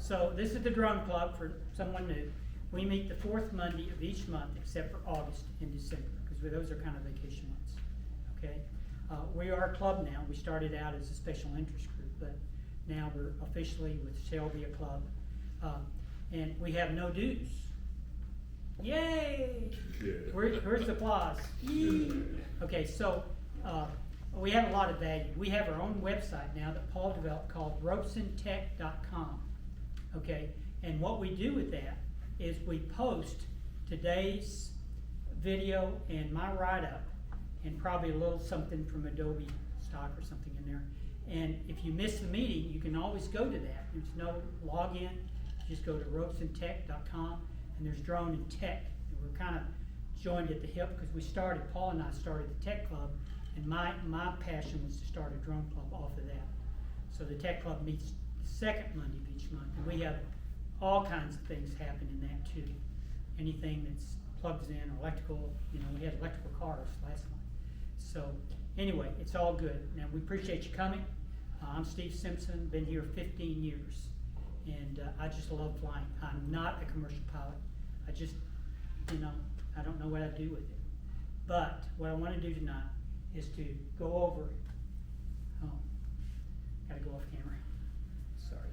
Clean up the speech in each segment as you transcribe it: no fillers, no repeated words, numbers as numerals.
So this is the Drone Club for someone new. We meet the fourth Monday of each month except for August and December, because those are kind of vacation months, okay? We are a club now. We started out as a special interest group, but now we're officially with Shelby a club. And we have no dues. Yay! Yeah. Where's the applause? Yee! Okay, so we have a lot of value. We have our own website now that Paul developed called ropesandtech.com. Okay, and what we do with that is we post today's video and my write-up and probably a little something from Adobe stock or something in there. And if you miss the meeting, you can always go to that. There's no login. Just go to ropesandtech.com, and there's Drone and Tech. And we're kind of joined at the hip because Paul and I started the Tech Club, and my passion was to start a drone club off of that. So the Tech Club meets the second Monday of each month, and we have all kinds of things happen in that too. Anything that's plugs in, electrical, we had electrical cars last month. So anyway, it's all good. Now we appreciate you coming. I'm Steve Simpson, been here 15 years. And I just love flying. I'm not a commercial pilot. I just, I don't know what I'd do with it. But what I want to do tonight is to go over, gotta go off camera, sorry.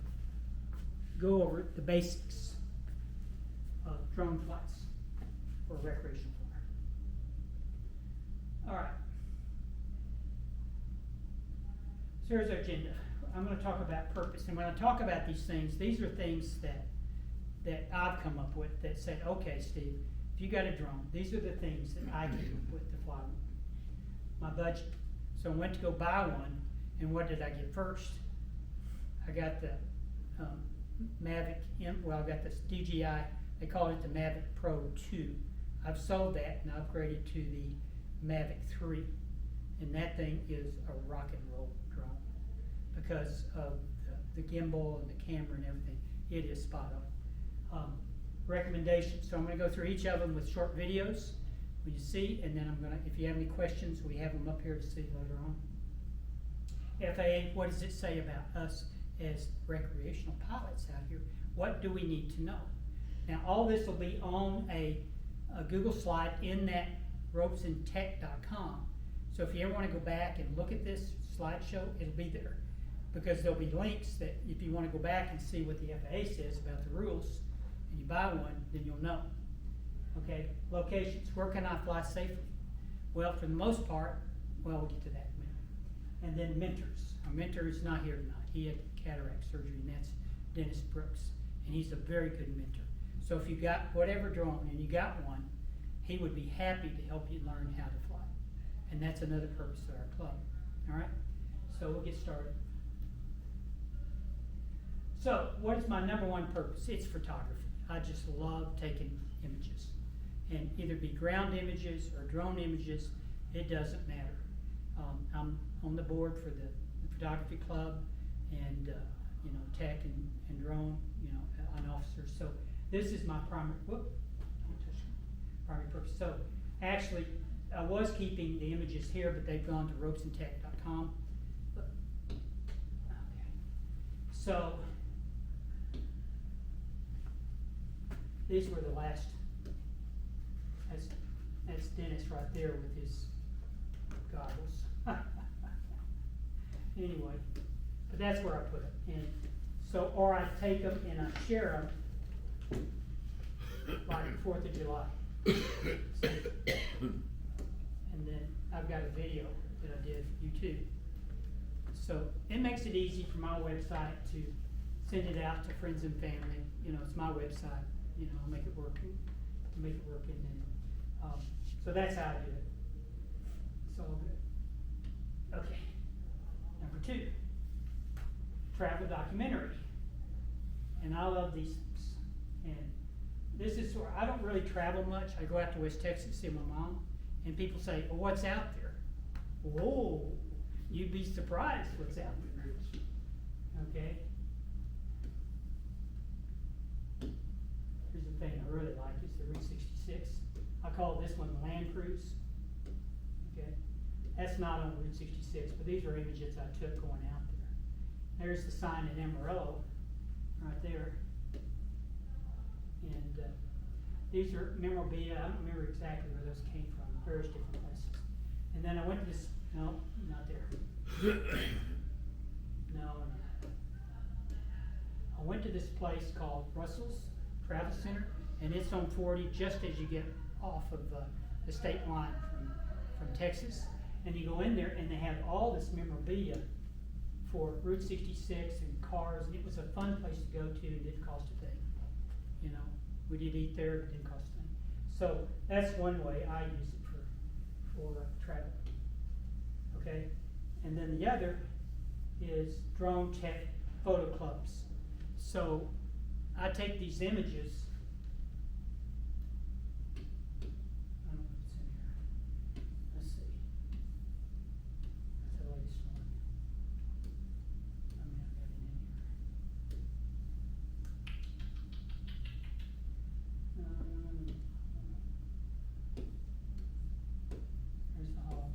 Go over the basics of drone flights for a recreational flyer. All right. So here's our agenda. I'm going to talk about purpose, and when I talk about these are things that I've come up with that said, okay, Steve, if you got a drone, these are the things that I came up with to fly one. My budget. So I went to go buy one, and what did I get first? I got the Mavic, I got this DJI, they call it the Mavic Pro 2. I've sold that and upgraded to the Mavic 3, and that thing is a rock and roll drone. Because of the gimbal and the camera and everything, it is spot on. Recommendations. So I'm going to go through each of them with short videos, when you see, and then if you have any questions, we have them up here to see later on. FAA, what does it say about us as recreational pilots out here? What do we need to know? Now, all this will be on a Google slide in that ropesandtech.com. So if you ever want to go back and look at this slideshow, it'll be there. Because there'll be links that if you want to go back and see what the FAA says about the rules, and you buy one, then you'll know. Okay, locations. Where can I fly safely? Well, for the most part, we'll get to that in a minute. And then mentors. Our mentor is not here tonight. He had cataract surgery, and that's Dennis Brooks. And he's a very good mentor. So if you got whatever drone and you got one, he would be happy to help you learn how to fly. And that's another purpose of our club. All right? So we'll get started. So, what is my number one purpose? It's photography. I just love taking images. And either be ground images or drone images, it doesn't matter. I'm on the board for the photography club and, tech and drone, an officer. So, this is my primary purpose. So, actually, I was keeping the images here, but they've gone to ropesandtech.com. Okay. So, these were the last, that's Dennis right there with his goggles. Anyway, but that's where I put it. And so, or I take them and I share them like 4th of July. So, and then I've got a video that I did for YouTube. So it makes it easy for my website to send it out to friends and family. It's my website. I'll make it work. And then, so that's how I do it. It's all good. Okay. Number 2, travel documentary. And I love these things. And this is where I don't really travel much. I go out to West Texas to see my mom, and people say, "Well, what's out there?" Whoa, you'd be surprised what's out there. Okay. Here's the thing I really like is the Route 66. I call this one the Land Cruise. Okay, that's not on Route 66, but these are images I took going out there. There's the sign in Amarillo, right there. And these are memorabilia. I don't remember exactly where those came from, various different places. And then I went to this, no, not there. No. I went to this place called Russell's Travel Center, and it's on 40 just as you get off of the state line from Texas. And you go in there, and they have all this memorabilia for Route 66 and cars, and it was a fun place to go to. It didn't cost a thing. You know, we did eat there, it didn't cost a thing. So that's one way I use it for travel. Okay, and then the other is Drone Tech Photo Clubs. So I take these images. I don't know what's in here. Let's see. That's the latest one. I mean, I've got it in here. Here's the hall.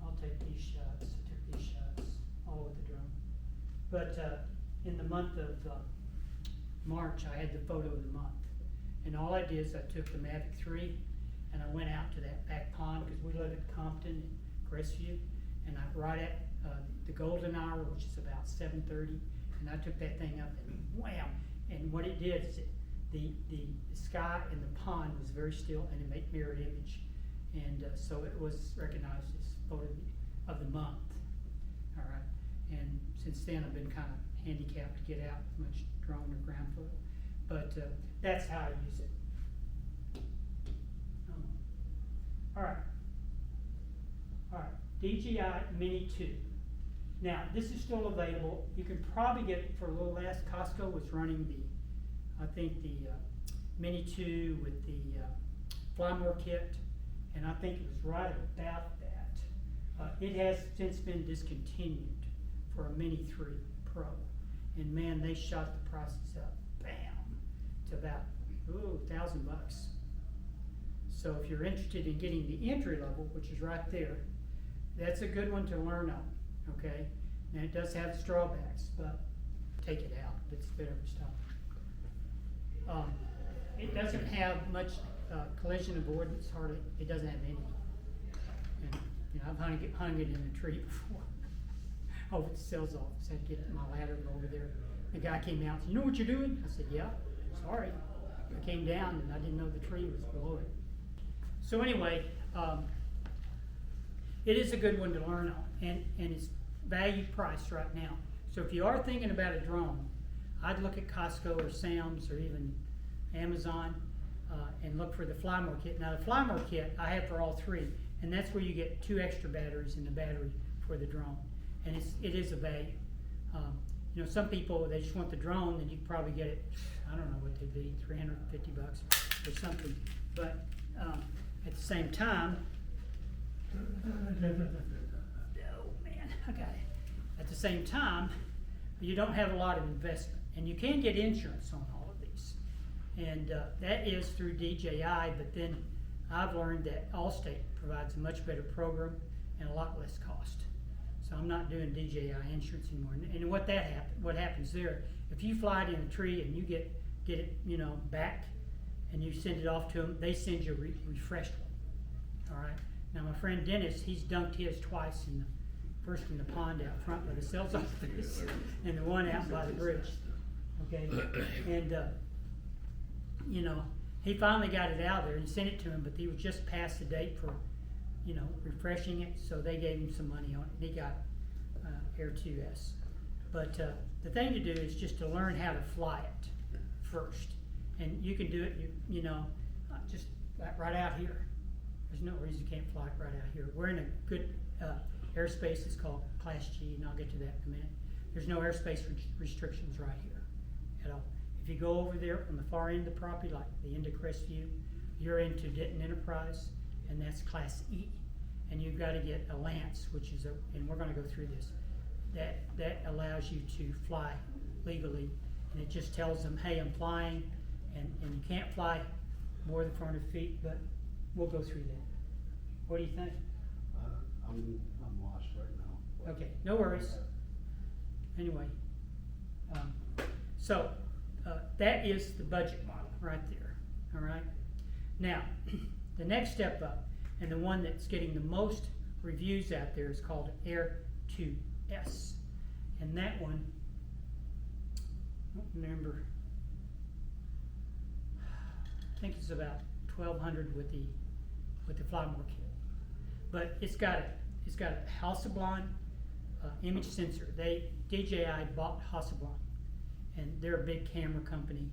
I'll take these shots. I took these shots all with the drone. But in the month of March, I had the photo of the month. And all I did is I took the Mavic 3 and I went out to that back pond, because we live at Compton and Crestview, and I right at the golden hour, which is about 7:30, and I took that thing up and wham! And what it did is the sky in the pond was very still, and it made mirrored image. And so it was recognized as photo of the month. All right. And since then, I've been kind of handicapped to get out with much drone or ground photo. But that's how I use it. All right. All right. DJI Mini 2. Now, this is still available. You can probably get it for a little less. Costco was running I think the Mini 2 with the Flymore kit, and I think it was right about that. It has since been discontinued for a Mini 3 Pro. And man, they shot the prices up, bam, to about $1,000 bucks. So if you're interested in getting the entry level, which is right there, that's a good one to learn on. Okay, now it does have its drawbacks, but take it out. It's better stuff. It doesn't have much collision avoidance. Hardly. It doesn't have any. And you know, I've hung it in a tree before. Over at the sales office, I had to get my ladder and go over there. The guy came out and said, "You know what you're doing?" I said, "Yeah, sorry." I came down and I didn't know the tree was below it. So anyway, it is a good one to learn on, and it's value price right now. So if you are thinking about a drone, I'd look at Costco or Sam's or even Amazon and look for the Flymore kit. Now the Flymore kit I have for all three, and that's where you get 2 extra batteries in the battery for the drone. And it is a value. You know, some people, they just want the drone, and you can probably get it, I don't know what they'd be, $350 or something. But at the same time, oh man, I got it. At the same time, you don't have a lot of investment, and you can get insurance on all of these. And that is through DJI, but then I've learned that Allstate provides a much better program and a lot less cost. So I'm not doing DJI insurance anymore. And what happens there, if you fly it in a tree and you get it, you know, back, and you send it off to them, they send you a refreshed one. All right. Now my friend Dennis, he's dunked his twice, first in the pond out front by the sales office, and the one out by the bridge. Okay. And you know, he finally got it out of there and sent it to him, but he was just past the date for, you know, refreshing it, so they gave him some money on it, and he got Air 2S. But the thing to do is just to learn how to fly it first, and you can do it, you know, just right out here. There's no reason you can't fly it right out here. We're in a good airspace. It's called Class G, and I'll get to that in a minute. There's no airspace restrictions right here at all. If you go over there on the far end of the property, like the end of Crestview, you're into Denton Enterprise, and that's Class E. And you've got to get a Lance, which is and we're going to go through this, that allows you to fly legally, and it just tells them, hey, I'm flying, and you can't fly more than 400 feet, but we'll go through that. What do you think? I'm lost right now. Okay, no worries. Anyway, so that is the budget model. right there, all right? Now, the next step up, and the one that's getting the most reviews out there, is called Air 2S. And that one, I don't remember, I think it's about 1,200 with the Flymore kit. But it's got a Hasselblad image sensor. DJI bought Hasselblad, and they're a big camera company,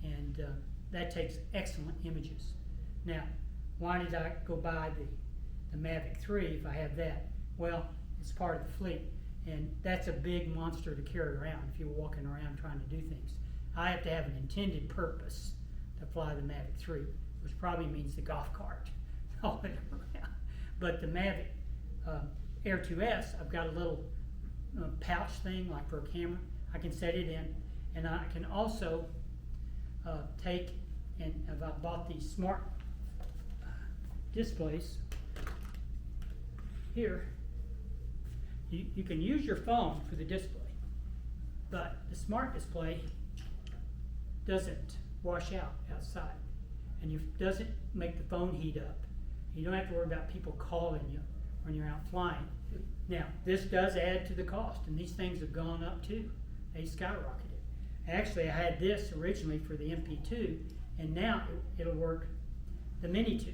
and that takes excellent images. Now, why did I go buy the Mavic 3 if I have that? Well, it's part of the fleet, and that's a big monster to carry around if you're walking around trying to do things. I have to have an intended purpose to fly the Mavic 3, which probably means the golf cart all it around. But the Mavic Air 2S, I've got a little pouch thing like for a camera. I can set it in, and I can also take, and I bought these smart displays here. You can use your phone for the display, but the smart display doesn't wash out outside, and it doesn't make the phone heat up. You don't have to worry about people calling you when you're out flying. Now, this does add to the cost, and these things have gone up too. They skyrocketed. Actually, I had this originally for the MP2, and now it'll work the Mini 2.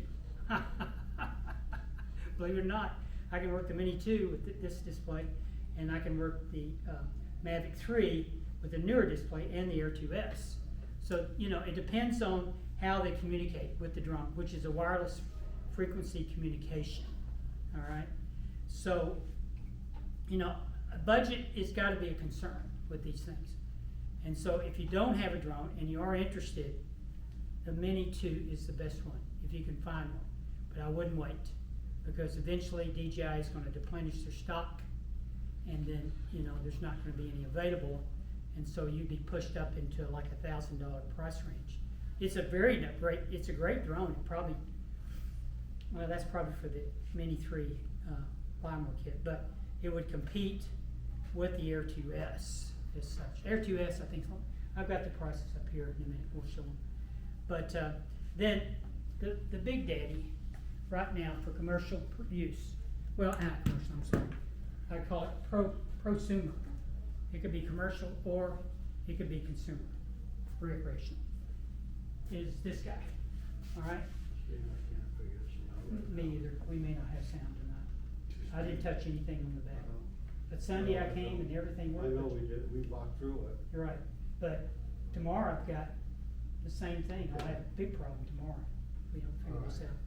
Believe it or not, I can work the Mini 2 with this display, and I can work the Mavic 3 with the newer display and the Air 2S. So, you know, it depends on how they communicate with the drone, which is a wireless frequency communication. All right? So, you know, a budget has got to be a concern with these things. And so if you don't have a drone and you are interested, the Mini 2 is the best one, if you can find one. But I wouldn't wait, because eventually DJI is going to deplenish their stock, and then, you know, there's not going to be any available, and so you'd be pushed up into like $1,000 price range. It's a great drone. It probably, well, that's probably for the Mini 3 Flymore kit, but it would compete with the Air 2S as such. Air 2S, I think, I've got the prices up here in a minute, we'll show them. But then the big daddy right now for commercial use, well, not commercial, I'm sorry, I call it prosumer. It could be commercial or it could be consumer, recreational, is this guy, all right? Yeah, I can't figure this one out. Me either, we may not have sound tonight. I didn't touch anything on the back. But Sunday I came and everything I worked. know we did, we walked through it. You're right, but tomorrow I've got the same thing. I'll have a big problem tomorrow if we don't figure this out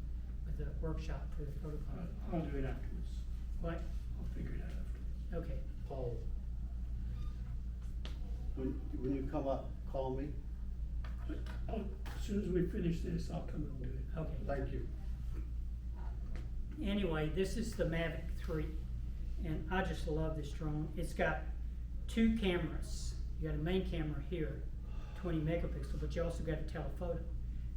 with the workshop for the protocol. I'll do it afterwards. What? I'll figure it out afterwards. Okay, Paul, when you come up, call me. As soon as we finish this, I'll come and do it. okay. Thank you. Anyway, this is the Mavic 3, and I just love this drone. It's got 2 cameras. You got a main camera here, 20 megapixel, but you also got a telephoto.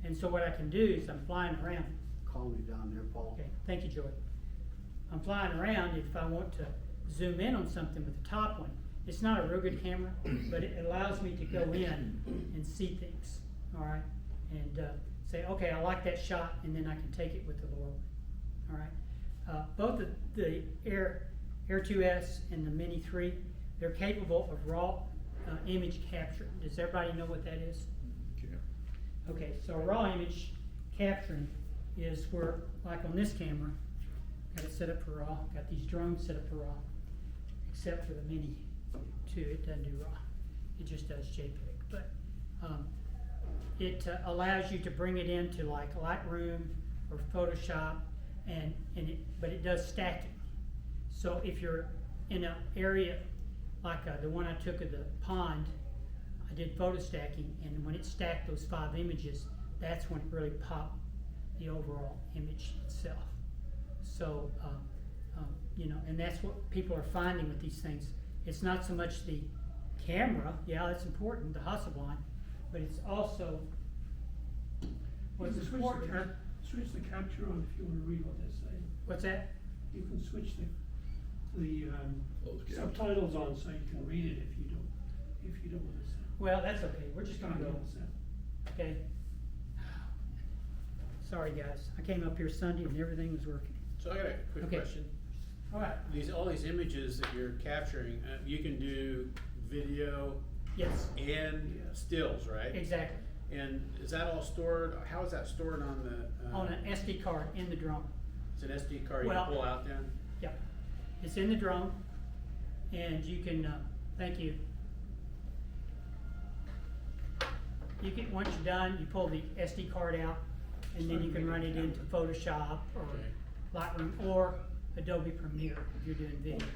And so what I can do is I'm flying around. Call me down there, Paul. Okay, thank you, Joy. I'm flying around. If I want to zoom in on something with the top one, it's not a real good camera, but it allows me to go in and see things, all right? And say, okay, I like that shot, and then I can take it with the lower one, all right? Both of the Air 2S and the Mini 3, they're capable of raw image capture. Does everybody know what that is? Yeah. Okay, so raw image capturing is where, like on this camera, got it set up for raw, got these drones set up for raw, except for the Mini 2, it doesn't do raw, it just does JPEG. But it allows you to bring it into like Lightroom or Photoshop, but it does stacking. So if you're in an area like the one I took of the pond, I did photo stacking, and when it stacked those 5 images, that's when it really popped the overall image itself. So, you know, and that's what people are finding with these things. It's not so much the camera, yeah, that's important, the Hasselblad, but it's also what's You can important. switch the capture on if you want to read what they're saying. What's that? You can switch the Closed caption. subtitles on so you can read it if you don't want to sound. Well, that's okay. We're just gonna go. Okay. Sorry, guys, I came up here Sunday and everything was working. So I got a quick Okay. question. All right, All these images that you're capturing, you can do video yes, and stills, right? exactly. And is that all stored, how is that stored on the? On an SD card in the drone. It's an SD card you Well- can pull out then? Yep, it's in the drone, and you can, thank you. You can, once you're done, you pull the SD card out, and then you can run it into Photoshop or Okay. Lightroom or Adobe Premiere if you're doing video.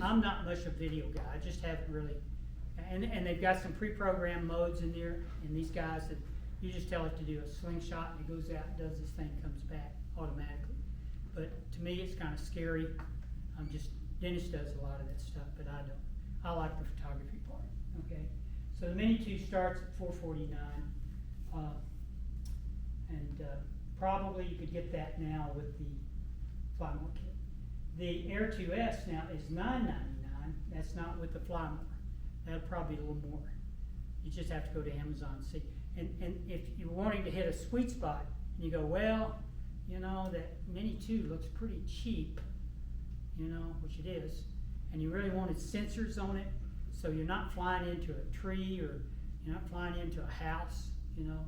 I'm not much a video guy, I just haven't really, and they've got some pre-programmed modes in there, and these guys that, you just tell it to do a slingshot, and it goes out and does this thing, comes back automatically. But to me, it's kinda scary. Dennis does a lot of that stuff, but I don't. I like the photography part, okay? So the Mini 2 starts at $449. Probably you could get that now with the Flymore kit. The Air 2S now is $999. That's not with the Flymore. That'll probably be a little more. You just have to go to Amazon and see. And if you're wanting to hit a sweet spot, and you go, well, you know, that Mini 2 looks pretty cheap, you know, which it is, and you really wanted sensors on it, so you're not flying into a tree or you're not flying into a house, you know,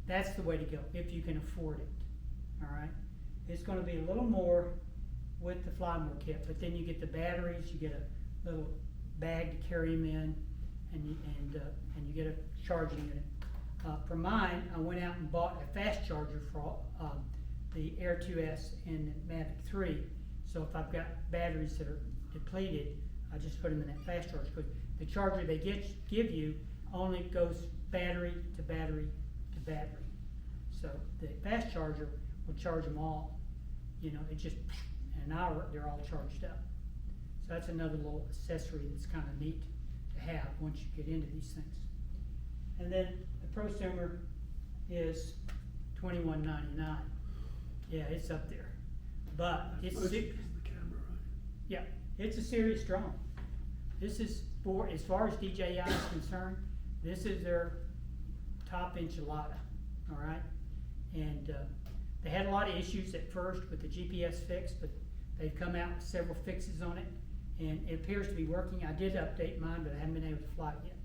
that's the way to go, if you can afford it, all right? It's gonna be a little more with the Flymore kit, but then you get the batteries, you get a little bag to carry them in, and you get a charging unit. For mine, I went out and bought a fast charger for the Air 2S and the Mavic 3. So if I've got batteries that are depleted, I just put them in that fast charger. Because the charger they give you only goes battery to battery to battery. So the fast charger will charge them all. You know, it just, in an hour, they're all charged up. So that's another little accessory that's kind of neat to have once you get into these things. And then the prosumer is $21.99. Yeah, it's up there, but it's Most of the camera, right? yeah, it's a serious drone. This is for, as far as DJI is concerned, this is their top enchilada. All right, and they had a lot of issues at first with the GPS fix, but they've come out with several fixes on it, and it appears to be working. I did update mine, but I haven't been able to fly it yet.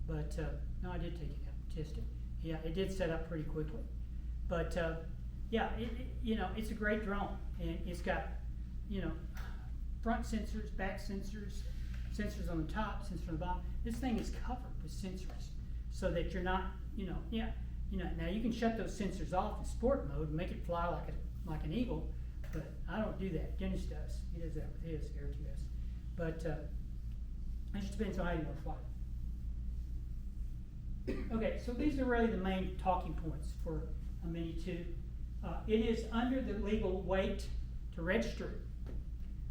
But no, I did take it out and test it. Yeah, it did set up pretty quickly. But yeah, you know, it's a great drone, and it's got, you know, front sensors, back sensors, sensors on the top, sensors on the bottom. This thing is covered with sensors, so that you're not, you know, now you can shut those sensors off in sport mode and make it fly like an eagle, but I don't do that. Dennis does. He does that with his Air 2S. But it just depends on how you want to fly. Okay, so these are really the main talking points for a Mini 2. It is under the legal weight to register it.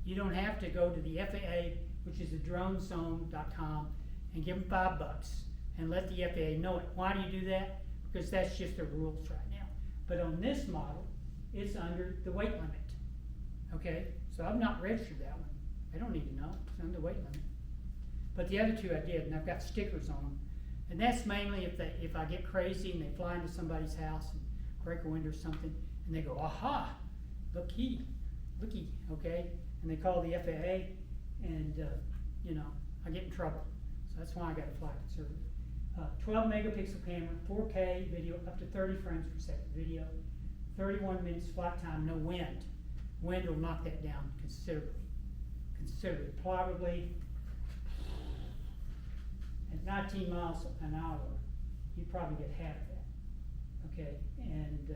You don't have to go to the FAA, which is the dronezone.com, and give them $5 and let the FAA know it. Why do you do that? Because that's just the rules right now. But on this model, it's under the weight limit. Okay, so I've not registered that one. They don't need to know, it's under the weight limit. But the other two I did, and I've got stickers on them. And that's mainly if I get crazy and they fly into somebody's house and break a window or something, and they go, aha, looky, okay? And they call the FAA, and you know, I get in trouble. So that's why I got to fly conservative. 12 megapixel camera, 4K video, up to 30 frames per second video, 31 minutes flight time, no wind. Wind will knock that down considerably. Probably at 19 miles an hour, you probably get half that. Okay, and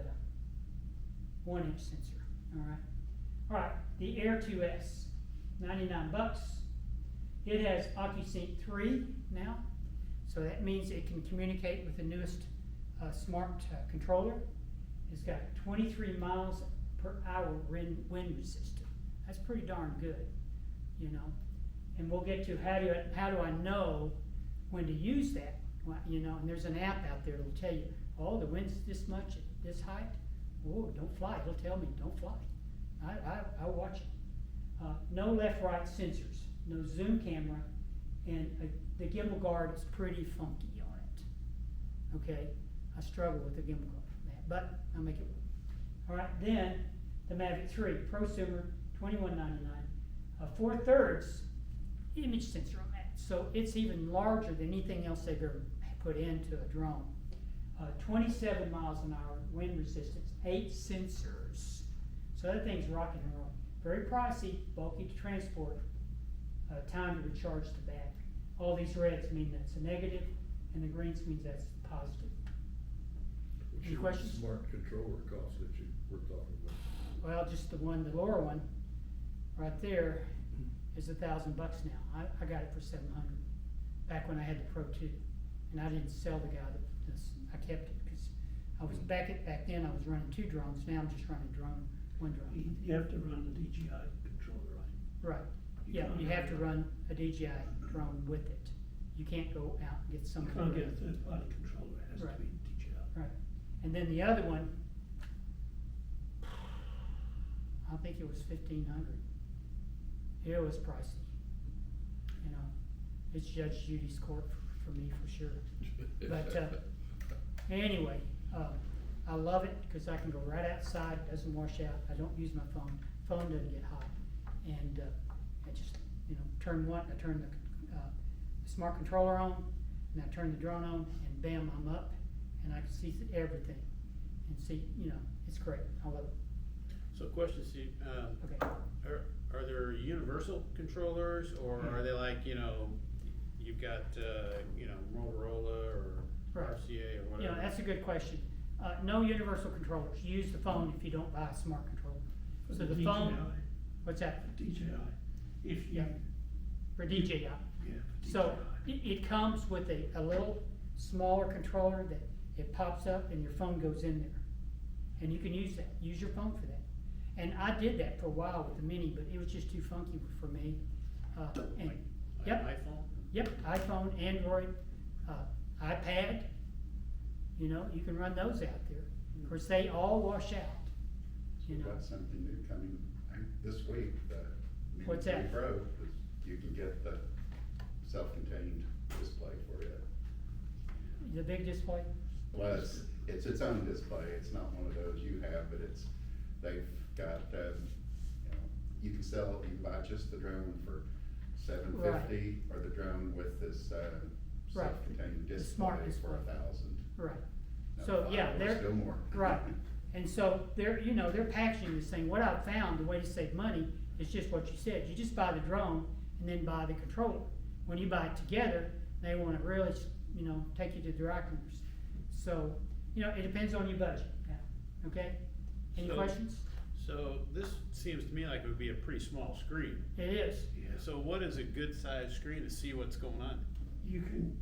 1-inch sensor. All right, the Air 2S, $99. It has OcuSync 3 now, so that means it can communicate with the newest smart controller. It's got 23 miles per hour wind resistant. That's pretty darn good, you know. And we'll get to how do I know when to use that, well, you know. And there's an app out there that'll tell you, oh, the wind's this much at this height. Oh, don't fly. It'll tell me don't fly. I watch it. No left-right sensors, no zoom camera, and the gimbal guard is pretty funky on it. Okay, I struggle with the gimbal guard, but I'll make it work. All right, then the Mavic 3, prosumer, $21.99, 4/3 image sensor on that. So it's even larger than anything else they've ever put into a drone. 27 miles an hour wind resistance, 8 sensors. So that thing's rocking and rolling. Very pricey, bulky to transport, time to recharge the back. All these reds mean that's a negative, and the greens means that's positive. What's Any your questions? Smart controller cost that you were talking about. Well, just the lower one, right there, is $1,000 now. I got it for 700, back when I had the Pro 2. And I didn't sell the guy I kept it, because I was back then I was running 2 drones, now I'm just running one drone. You have to run the DJI controller, right? Right, yeah, you have to run a DJI drone with it. You can't go out and get some. You can't get a third-party controller, it has to Right. be DJI. Right, and then the other one, I think it was 1,500. It was pricey. You know, it's Judge Judy's court for me for sure. But, anyway, I love it because I can go right outside, it doesn't wash out, I don't use my phone, phone doesn't get hot. And, I just, you know, I turn the smart controller on, and I turn the drone on, and bam, I'm up, and I can see everything. And see, you know, it's great, I love it. So question, Steve, Okay, are there universal controllers, or are they like, you know, you've got, you know, Motorola or Right. RCA or you whatever? know, that's a good question. No universal controllers, you use the phone if you don't buy a smart controller. For So the the phone, DJI, what's that, for DJI, if you, Yeah. for DJI? yeah, for So DJI. it comes with a little smaller controller that it pops up and your phone goes in there. And you can use that, use your phone for that. And I did that for a while with the Mini, but it was just too funky for me. And, Like yep, iPhone? yep, iPhone, Android, iPad, you know, you can run those out there. Of course, they all wash out, you We've know. got something new coming this week, the Mini What's 3 that? Pro, you can get the self-contained display for it. The big display, Well, it's its own display, it's not one of those you have, but they've got, you know, you can buy just the drone for $750, or the drone with this, Right. self-contained The display smart for display. $1,000. right. No, So, yeah, $500, they're- still more. Right, and so they're, you know, they're packaging this thing, what I've found, the way to save money is just what you said, you just buy the drone and then buy the controller. When you buy it together, they wanna really, you know, take you to dry cleaners. So, you know, it depends on your budget now, okay? Any So- questions? So this seems to me like it would be a pretty small screen. It is, Yeah. So what is a good sized screen to see what's going on? You can,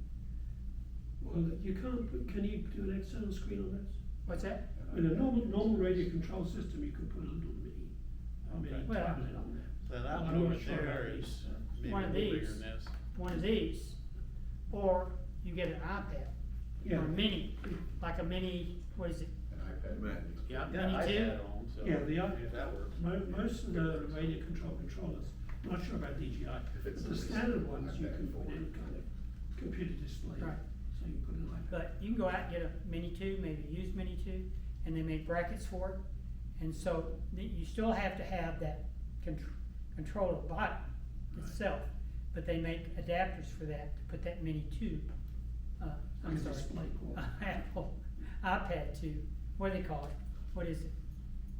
well, you can't, can you do an external screen on this? what's that? In a normal radio control system, you can put a little mini Okay. Well- tablet on there. So that I'm one over not sure there about is these. maybe One a of little bigger these. than this. One of these, or you get an iPad, or Yeah. a mini, like a mini, what is it? An iPad. Mac. Yeah, I've Mini got too? iPad on, so Yeah, the if that works. Most of the radio control controllers, I'm not sure about DJI, If but it's the a standard ones, you iPad can put forward. in kind of computer display. Right. So you can put an iPad. But you can go out and get a Mini 2, maybe a used Mini 2, and they make brackets for it. And so you still have to have that controller button itself, but they make adapters for that to put that Mini 2, I'm Like a sorry, display port. Apple iPad 2, what do they call it? What is it?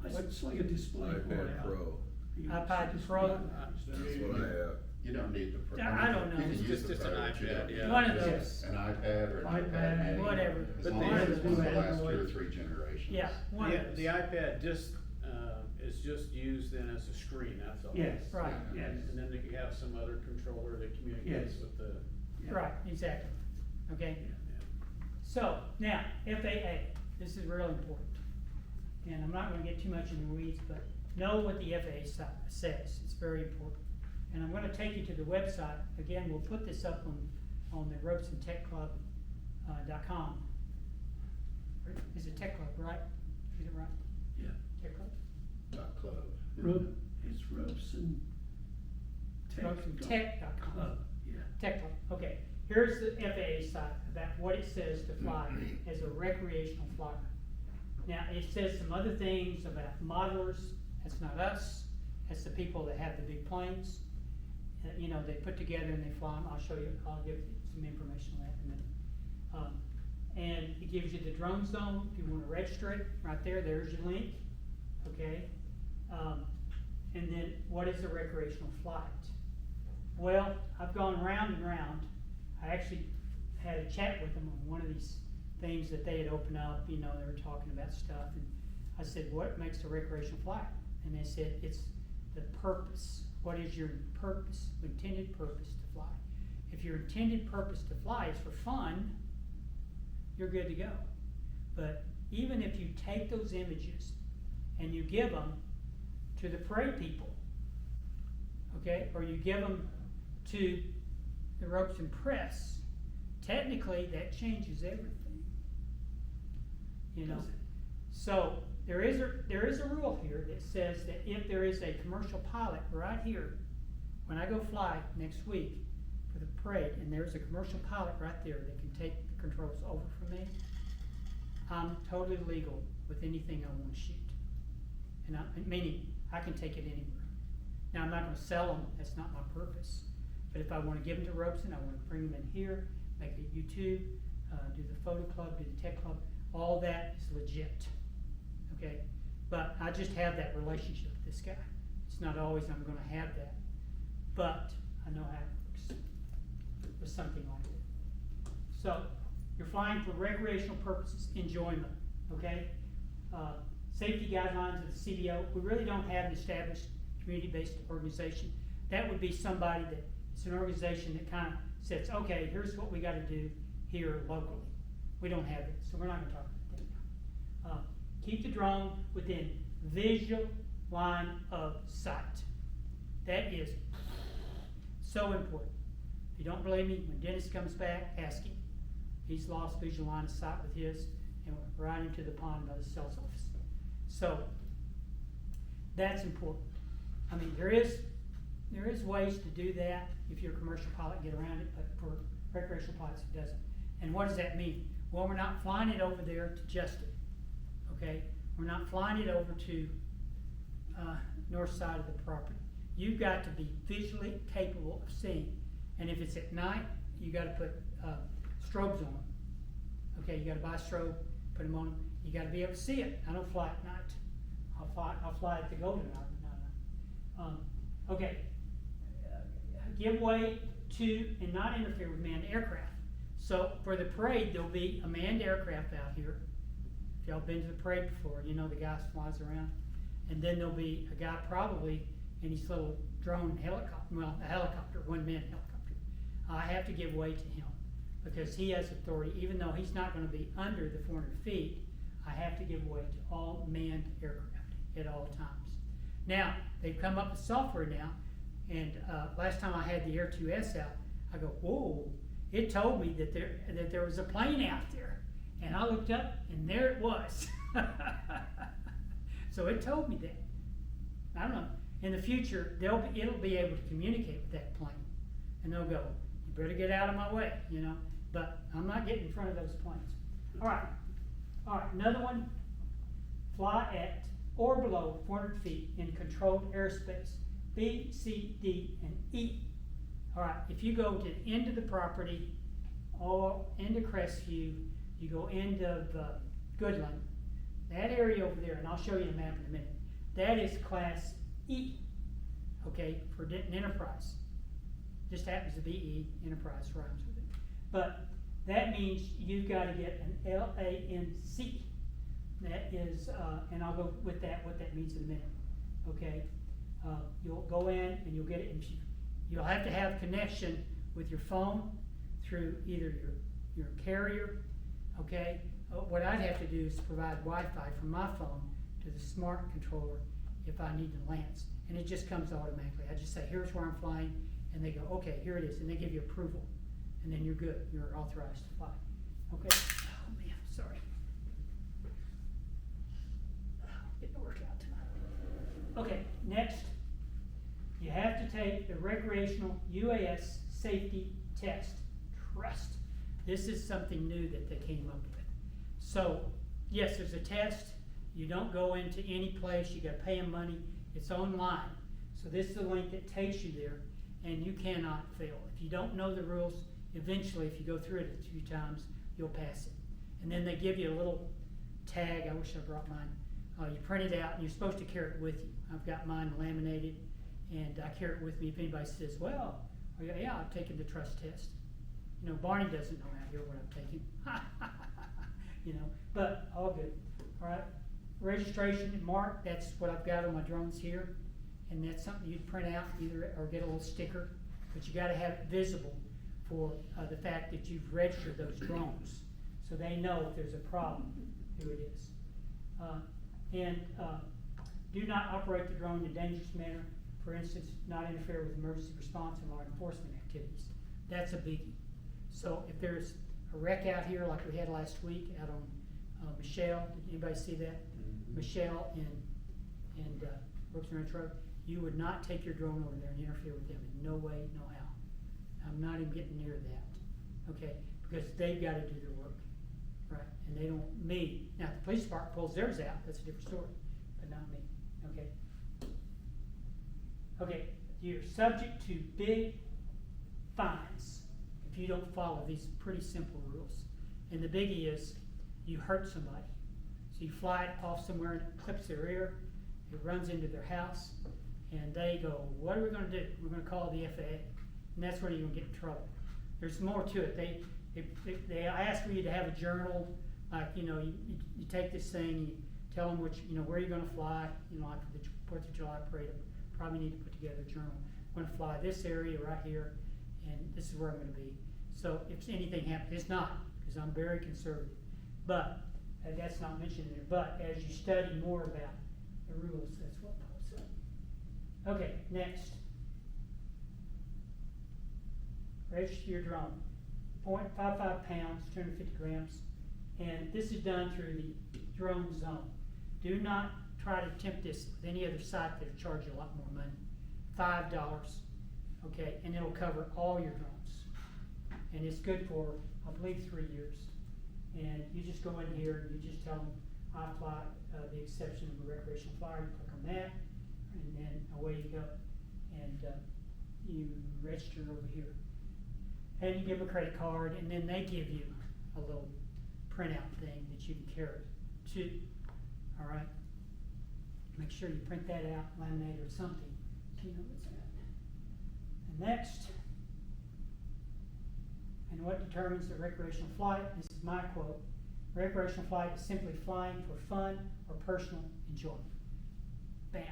It's like a display port iPad out. Pro, You iPad display Pro. it. that's what I have. You don't need the Pro. I don't know. You can It's use the just an Pro, but you iPad, don't yeah. need One of just those. An iPad or an iPad, iPad mini. whatever. As But long the- as it's One the of last 2 or those. 3 generations. Yeah, one of The those. iPad just, is just used then as a screen, that's all. Yes. Right. Yes. And then you have some other controller that communicates Yes. with the, Yeah. Right, exactly, okay? Yeah. So, now, FAA, this is real important. And I'm not gonna get too much in the weeds, but know what the FAA says, it's very important. And I'm gonna take you to the website, again, we'll put this up on the RobesonTechClub.com. Is it Tech Club, right? Is it right? Yeah. Tech Club? Club. It's Robeson Tech. RobesonTech.com. Club, yeah. Tech Club, okay. Here's the FAA site about what it says to fly as a recreational flyer. Now, it says some other things about modelers, that's not us, that's the people that have the big planes. You know, they put together and they fly them, I'll show you, I'll give you some information on that in a minute. And it gives you the drone zone, if you wanna register it, right there, there's your link, okay? And then, what is a recreational flight? Well, I've gone round and round, I actually had a chat with them on one of these things that they had opened up, you know, they were talking about stuff, and I said, what makes a recreational flight? And they said, it's the purpose. What is your purpose, intended purpose to fly? If your intended purpose to fly is for fun, you're good to go. But even if you take those images and you give them to the parade people, okay, or you give them to the ropes and press, technically that changes everything. You know, so there is a rule here that says that if there is a commercial pilot right here, when I go fly next week for the parade, and there's a commercial pilot right there that can take the controls over from me, I'm totally legal with anything I want to shoot. And meaning I can take it anywhere. Now I'm not going to sell them. That's not my purpose. But if I want to give them to Robeson, I want to bring them in here, make it YouTube, do the photo club, do the tech club. All that is legit, okay? But I just have that relationship with this guy. It's not always I'm gonna have that, but I know how it works with something like that. So, you're flying for recreational purposes, enjoyment, okay? Safety guidelines of the CDO, we really don't have an established community-based organization. That would be somebody that, it's an organization that kind of says, okay, here's what we gotta do here locally. We don't have it, so we're not gonna talk about that now. Keep the drone within visual line of sight. That is so important. If you don't believe me, when Dennis comes back, ask him. He's lost visual line of sight with his and went right into the pond by the sales office. So, that's important. I mean, there is ways to do that if you're a commercial pilot, get around it, but for recreational pilots, it doesn't. And what does that mean? Well, we're not flying it over there to Justin, okay? We're not flying it over to north side of the property. You've got to be visually capable of seeing. And if it's at night, you got to put strobes on them. Okay, you got to buy a strobe, put them on them. You got to be able to see it. I don't fly at night. I'll fly at the golden hour. Okay, give way to and not interfere with manned aircraft. So for the parade, there'll be a manned aircraft out here. If y'all been to the parade before, you know the guy flies around. And then there'll be a guy probably in his little drone helicopter, well, a helicopter, one-man helicopter. I have to give way to him because he has authority, even though he's not going to be under the 400 feet, I have to give way to all manned aircraft at all times. Now, they've come up with software now, and last time I had the Air 2S out, I go, whoa, it told me that there was a plane out there. And I looked up, and there it was. So it told me that. I don't know. In the future, it'll be able to communicate with that plane. And they'll go, you better get out of my way, you know. But I'm not getting in front of those planes. All right, another one. Fly at or below 400 feet in controlled airspace. B, C, D, and E. All right, if you go to the end of the property, or into Crestview, you go into Goodland, that area over there, and I'll show you the map in a minute, that is Class E, okay, for Denton Enterprise. Just happens to be E, Enterprise rhymes with it. But that means you've got to get an LANC. That is, and I'll go with that, what that means in a minute, okay? You'll go in and you'll get it, and you'll have to have connection with your phone through either your carrier, okay? What I'd have to do is provide Wi-Fi from my phone to the smart controller if I need to land. And it just comes automatically. I just say, here's where I'm flying, and they go, okay, here it is, and they give you approval. And then you're good, you're authorized to fly. Okay, oh man, sorry. Getting to work out tonight. Okay, next, you have to take the recreational UAS safety test. Trust. This is something new that they came up with. So, yes, there's a test. You don't go into any place, you gotta pay them money, it's online. So this is the link that takes you there, and you cannot fail. If you don't know the rules, eventually, if you go through it a few times, you'll pass it. And then they give you a little tag, I wish I brought mine. You print it out, and you're supposed to carry it with you. I've got mine laminated, and I carry it with me if anybody says, well, oh, yeah, I've taken the trust test. You know, Barney doesn't know out here what I'm taking. You know, but all good. All right, registration and mark, that's what I've got on my drones here. And that's something you'd print out either or get a little sticker, but you gotta have it visible for the fact that you've registered those drones. So they know if there's a problem, who it is. Do not operate the drone in a dangerous manner. For instance, not interfere with emergency response and law enforcement activities. That's a biggie. So if there's a wreck out here like we had last week out on Michelle, did anybody see that? Michelle and Brooks Ranch Road, you would not take your drone over there and interfere with them in no way, no how. I'm not even getting near that, okay? Because they've gotta do their work, right? And they don't, me. Now, if the police department pulls theirs out, that's a different story, but not me, okay? Okay, you're subject to big fines if you don't follow these pretty simple rules. And the biggie is, you hurt somebody. So you fly it off somewhere and it clips their ear, it runs into their house, and they go, what are we gonna do? We're gonna call the FAA. And that's where you're gonna get in trouble. There's more to it. They ask for you to have a journal, like, you know, you take this thing, you tell them which, you know, where you're gonna fly, you know, like for the 4th of July parade, probably need to put together a journal. I'm gonna fly this area right here, and this is where I'm gonna be. So if anything happens, it's not, because I'm very conservative. But, that's not mentioned in there, but as you study more about the rules, that's what pops up. Okay, next. Register your drone. 0.55 pounds, 250 grams, and this is done through the drone zone. Do not try to attempt this with any other site that'll charge you a lot more money. $5, okay, and it'll cover all your drones. And it's good for, I believe, 3 years. And you just go in here and you just tell them, I fly the exception of a recreational flyer, you click on that, and then away you go. And you register over here. And you give them a credit card, and then they give you a little printout thing that you can carry to, all right? Make sure you print that out, laminate or something, so you know what's that. And next, and what determines a recreational flight? This is my quote. Recreational flight is simply flying for fun or personal enjoyment. Bam.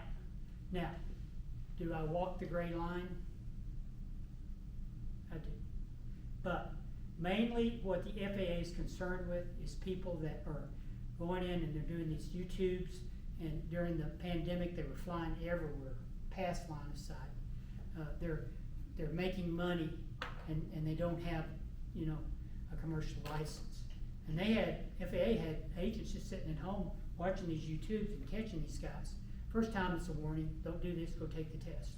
Now, do I walk the gray line? I do. But mainly what the FAA is concerned with is people that are going in and they're doing these YouTubes, and during the pandemic they were flying everywhere, past line of sight. They're making money and they don't have, you know, a commercial license. And FAA had agents just sitting at home watching these YouTubes and catching these guys. First time it's a warning, don't do this, go take the test.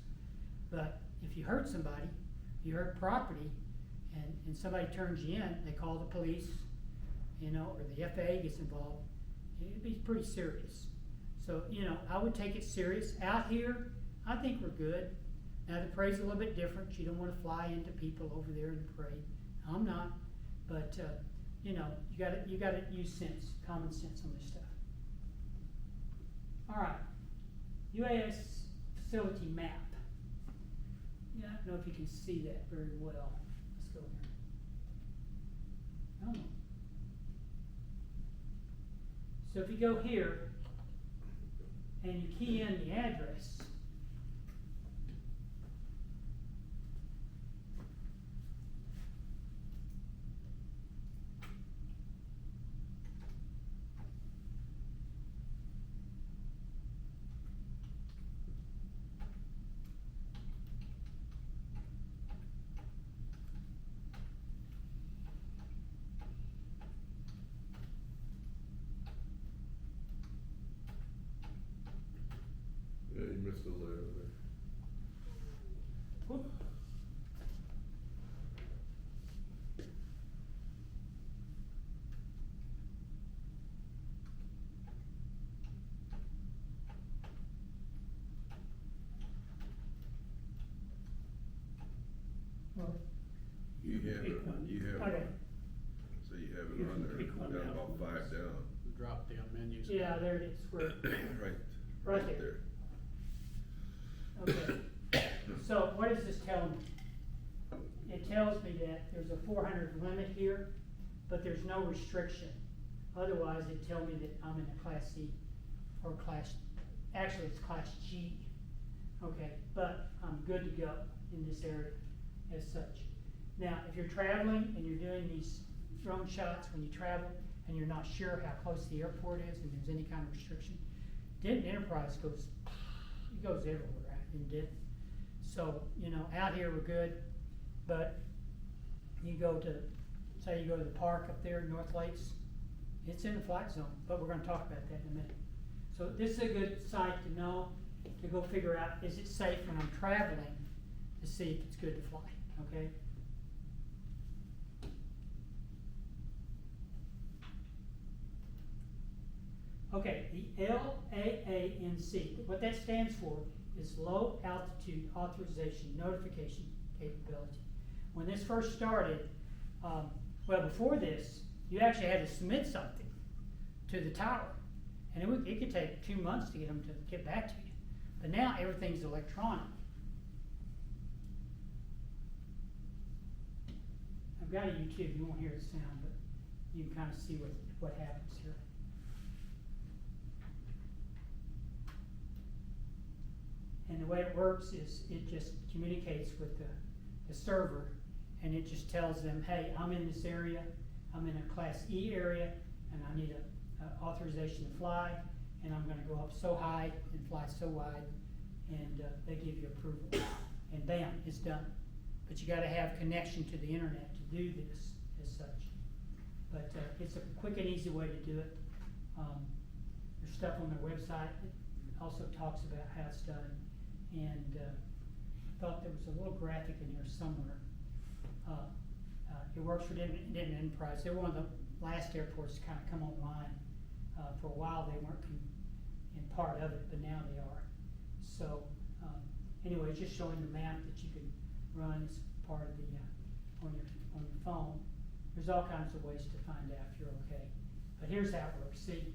But if you hurt somebody, you hurt property, and somebody turns you in, they call the police, you know, or the FAA gets involved, it'd be pretty serious. So, you know, I would take it serious. Out here, I think we're good. Now the parade's a little bit different. You don't want to fly into people over there in the parade. I'm not, but you know, you gotta use sense, common sense on this stuff. All right, UAS facility map. Yeah, I don't know if you can see that very well. Let's go here. Oh. So if you go here and you key in the address, Yeah, you missed the Okay. So you have You it on can there, pick one got out. about 5 down. Drop down menus. Yeah, there it is, where, Right. Right there. okay. So what does this tell me? It tells me that there's a 400 limit here, but there's no restriction. Otherwise, it'd tell me that I'm in a Class C or actually it's Class G. Okay, but I'm good to go in this area as such. Now, if you're traveling and you're doing these drone shots when you travel and you're not sure how close the airport is and there's any kind of restriction, Denton Enterprise goes everywhere out in Denton. So, out here we're good, but you go to, say you go to the park up there, North Lakes, it's in the flight zone, but we're gonna talk about that in a minute. So this is a good site to know, to go figure out, is it safe when I'm traveling, to see if it's good to fly, okay? Okay, the LAANC, what that stands for is Low Altitude Authorization Notification Capability. When this first started, well, before this, you actually had to submit something to the tower. And it could take 2 months to get them to get back to you. But now everything's electronic. I've got a YouTube, you won't hear the sound, but you can kind of see what happens here. And the way it works is it just communicates with the server, and it just tells them, hey, I'm in this area, I'm in a Class E area, and I need a authorization to fly, and I'm gonna go up so high and fly so wide, and they give you approval. And bam, it's done. But you gotta have connection to the internet to do this as such. But it's a quick and easy way to do it. There's stuff on their website that also talks about how it's done. And I thought there was a little graphic in here somewhere. It works for Denton Enterprise. They're one of the last airports to kind of come online. For a while they weren't in part of it, but now they are. So anyway, just showing the map that you can run as part of the on your phone. There's all kinds of ways to find out if you're okay. But here's how it works. See,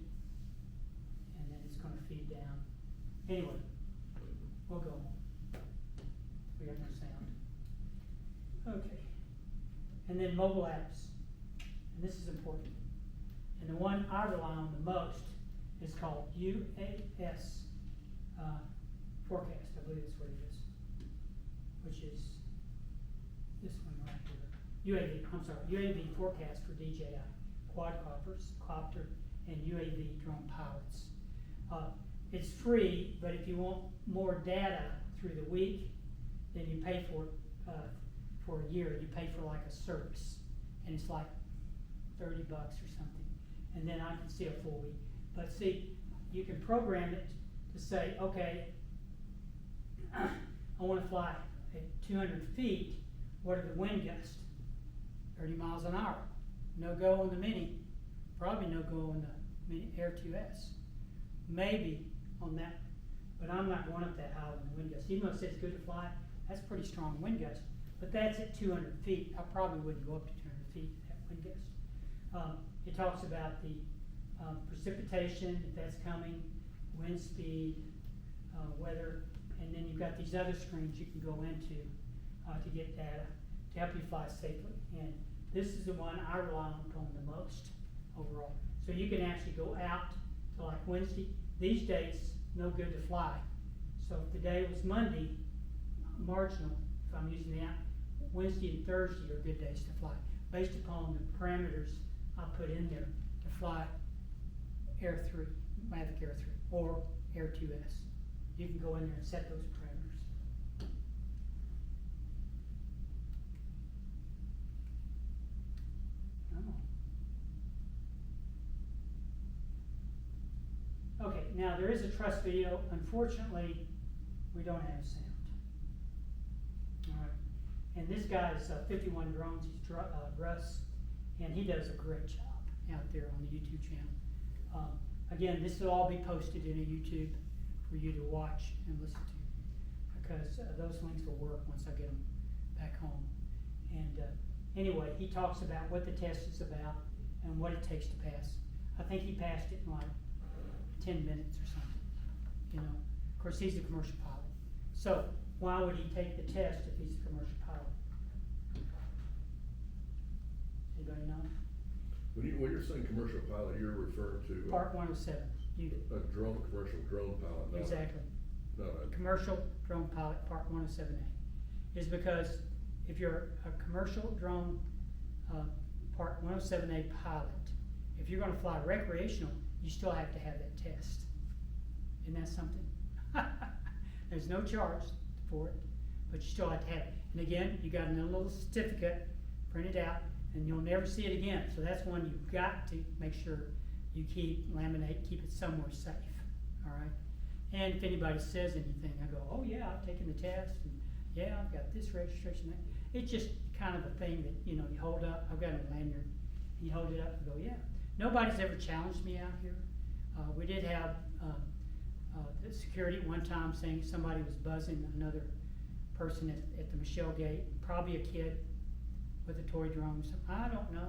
and then it's going to feed down. Anyway, we'll go on. We got no sound. Okay. And then mobile apps. And this is important. And the one I rely on the most is called UAS Forecast. I believe that's what it is. Which is this one right here. UAV Forecast for DJI, quadcopter, and UAV drone pilots. It's free, but if you want more data through the week, then you pay for a year. You pay for like a service, and it's like $30 or something. And then I can see a full week. But see, you can program it to say, okay, I want to fly at 200 feet. What are the wind gusts? 30 miles an hour. No go on the Mini. Probably no go on the Mini Air 2S. Maybe on that, but I'm not going up that high on the wind gust. Even though it says good to fly, that's pretty strong wind gust. But that's at 200 feet. I probably wouldn't go up to 200 feet at that wind gust. It talks about the precipitation, if that's coming, wind speed, weather, and then you've got these other screens you can go into to get data to help you fly safely. And this is the one I rely on the most overall. So you can actually go out to like Wednesday. These days, no good to fly. So if the day was Monday, marginal, if I'm using the app, Wednesday and Thursday are good days to fly, based upon the parameters I put in there to fly Air 3, Mavic Air 3, or Air 2S. You can go in there and set those parameters. Oh. Okay, now there is a trust video. Unfortunately, we don't have sound. All right, and this guy's 51 Drones. He's Russ, and he does a great job out there on the YouTube channel. Again, this will all be posted in a YouTube for you to watch and listen to, because those links will work once I get them back home. And Anyway, he talks about what the test is about and what it takes to pass. I think he passed it in like 10 minutes or something, you know. Of course, he's a commercial pilot. So why would he take the test if he's a commercial pilot? Anybody know? When you're saying commercial pilot, you're referring to Part 107, you, a drone, commercial drone pilot, not. exactly. Not a, Commercial drone pilot, Part 107A, is because if you're a commercial drone, Part 107A pilot, if you're gonna fly recreational, you still have to have that test. Isn't that something? There's no charge for it, but you still have to have it. And again, you got a little certificate printed out, and you'll never see it again. So that's one you've got to make sure you laminate, keep it somewhere safe, all right? And if anybody says anything, I go, oh yeah, I've taken the test, and yeah, I've got this registration, that. It's just kind of a thing that, you know, you hold up. I've got a lanyard, and you hold it up and go, yeah. Nobody's ever challenged me out here. We did have the security one time saying somebody was buzzing another person at the Michelle Gate, probably a kid with a toy drone. So I don't know,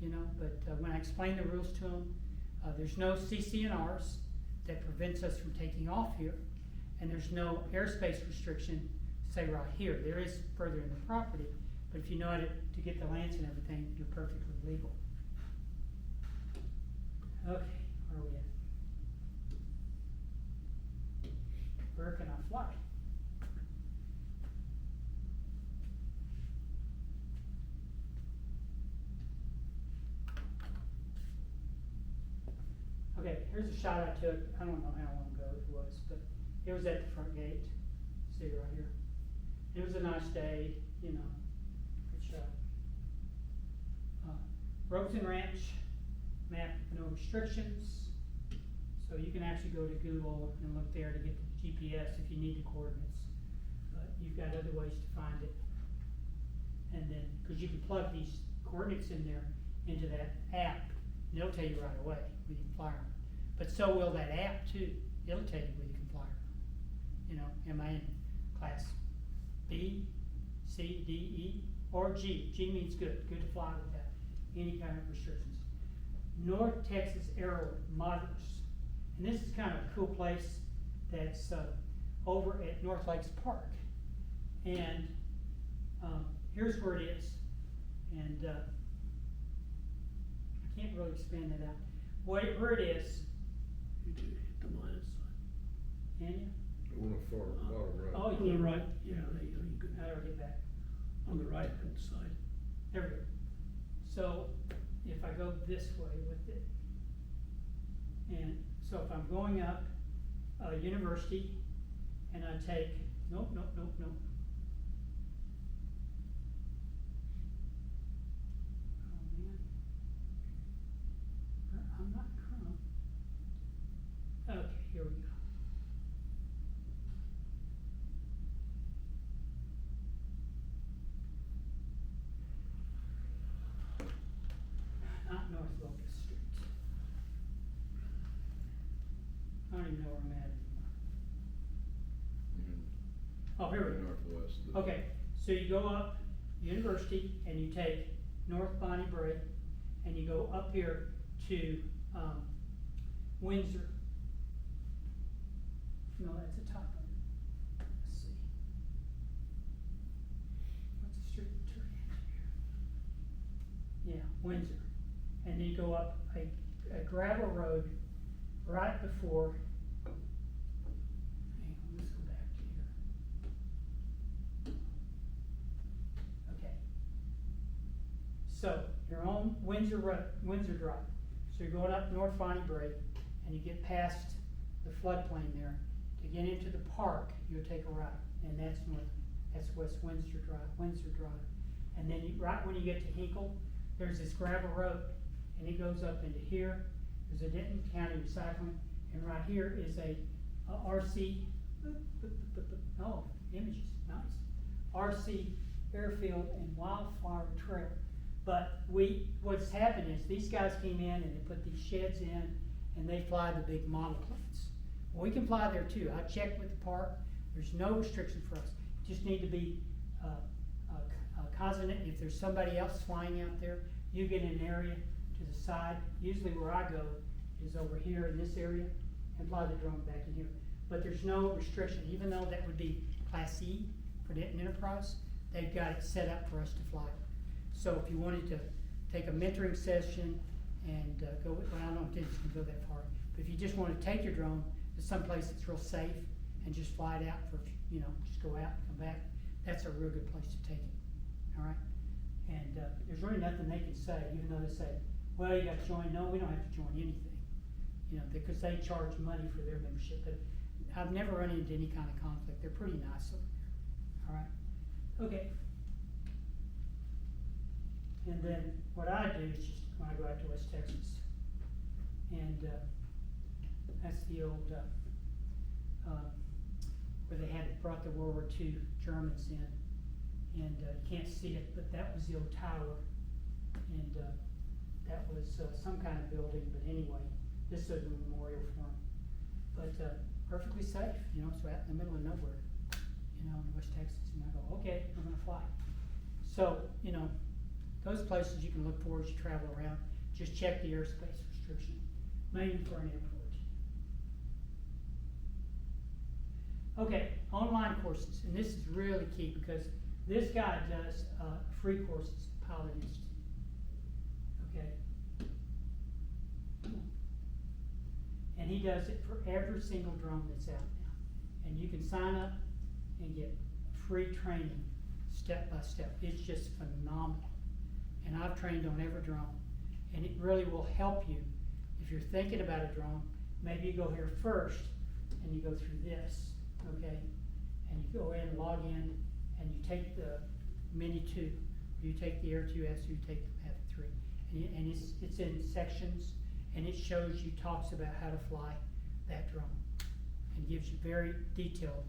you know, but when I explained the rules to them, there's no CCNRs that prevents us from taking off here, and there's no airspace restriction, say right here. There is further in the property, but if you know how to get the lands and everything, you're perfectly legal. Okay, where are we at? Where can I fly? Okay, here's a shot I took. I don't know how long ago it was, but it was at the front gate. See right here. It was a nice day, you know. Good shot. Robeson Ranch map, no restrictions. So you can actually go to Google and look there to get the GPS if you need the coordinates. But you've got other ways to find it. And then, because you can plug these coordinates in there into that app, and it'll tell you right away where you can fly them. But so will that app too. It'll tell you where you can fly them. You know, am I in class B, C, D, E, or G? G means good. Good to fly without any kind of restrictions. North Texas Aero Modelers. And this is kind of a cool place that's over at North Lakes Park. And here's where it is. And I can't really expand that out. Where it is, You do hit the minus sign. can you? I want to far bottom right. Oh, On you the can. right, yeah, there you go, you could, How do I get back? on the right hand side. There we go. So if I go this way with it, and so if I'm going up University, and I take, nope. Oh man, I'm not Chrome. Okay, here we go. Not North Locust Street. I don't even know where I'm at anymore. Oh, here we go. Northwest. Okay, so you go up University and you take North Bonnie Brae and you go up here to Windsor. No, that's the top of it. Let's see. What's the street turn into here? Yeah, Windsor. And then you go up a gravel road right before, hang on, let's go back to here. Okay. So you're on Windsor Road, Windsor Drive. So you're going up North Bonnie Brae and you get past the floodplain there. To get into the park, you'll take a right, and that's West Windsor Drive. And then right when you get to Hinkle, there's this gravel road, and it goes up into here. There's a Denton County Recycling, and right here is a RC, oh, images, nice. RC Airfield and Wildflower Trail. But what's happened is these guys came in and they put these sheds in, and they fly the big model planes. Well, we can fly there too. I checked with the park. There's no restriction for us. Just need to be causing it, if there's somebody else flying out there, you get an area to the side. Usually where I go is over here in this area and fly the drone back in here. But there's no restriction, even though that would be Class E for Denton Enterprise, they've got it set up for us to fly. So if you wanted to take a mentoring session and go, well, I don't know if Dennis can go that far, but if you just want to take your drone to someplace that's real safe and just fly it out for, just go out and come back, that's a real good place to take it, all right? And there's really nothing they can say, even though they say, well, you got to join. No, we don't have to join anything, because they charge money for their membership. But I've never run into any kind of conflict. They're pretty nice over there, all right? Okay. And then what I do is just when I go out to West Texas, and that's the old where they brought the World War II Germans in, and you can't see it, but that was the old tower, and that was some kind of building. But anyway, this is a memorial for them. But perfectly safe, it's out in the middle of nowhere, in West Texas, and I go, okay, we're gonna fly. So, those places you can look for as you travel around. Just check the airspace restriction, mainly for an airport. Okay, online courses, and this is really key because this guy does free courses at Pilot Institute. Okay, and he does it for every single drone that's out now, and you can sign up and get free training step by step. It's just phenomenal. And I've trained on every drone, and it really will help you if you're thinking about a drone. Maybe you go here first and you go through this, okay? And you go in, log in, and you take the Mini 2, or you take the Air 2S, or you take the Mavic 3. And it's in sections, and it shows you, talks about how to fly that drone, and gives you very detailed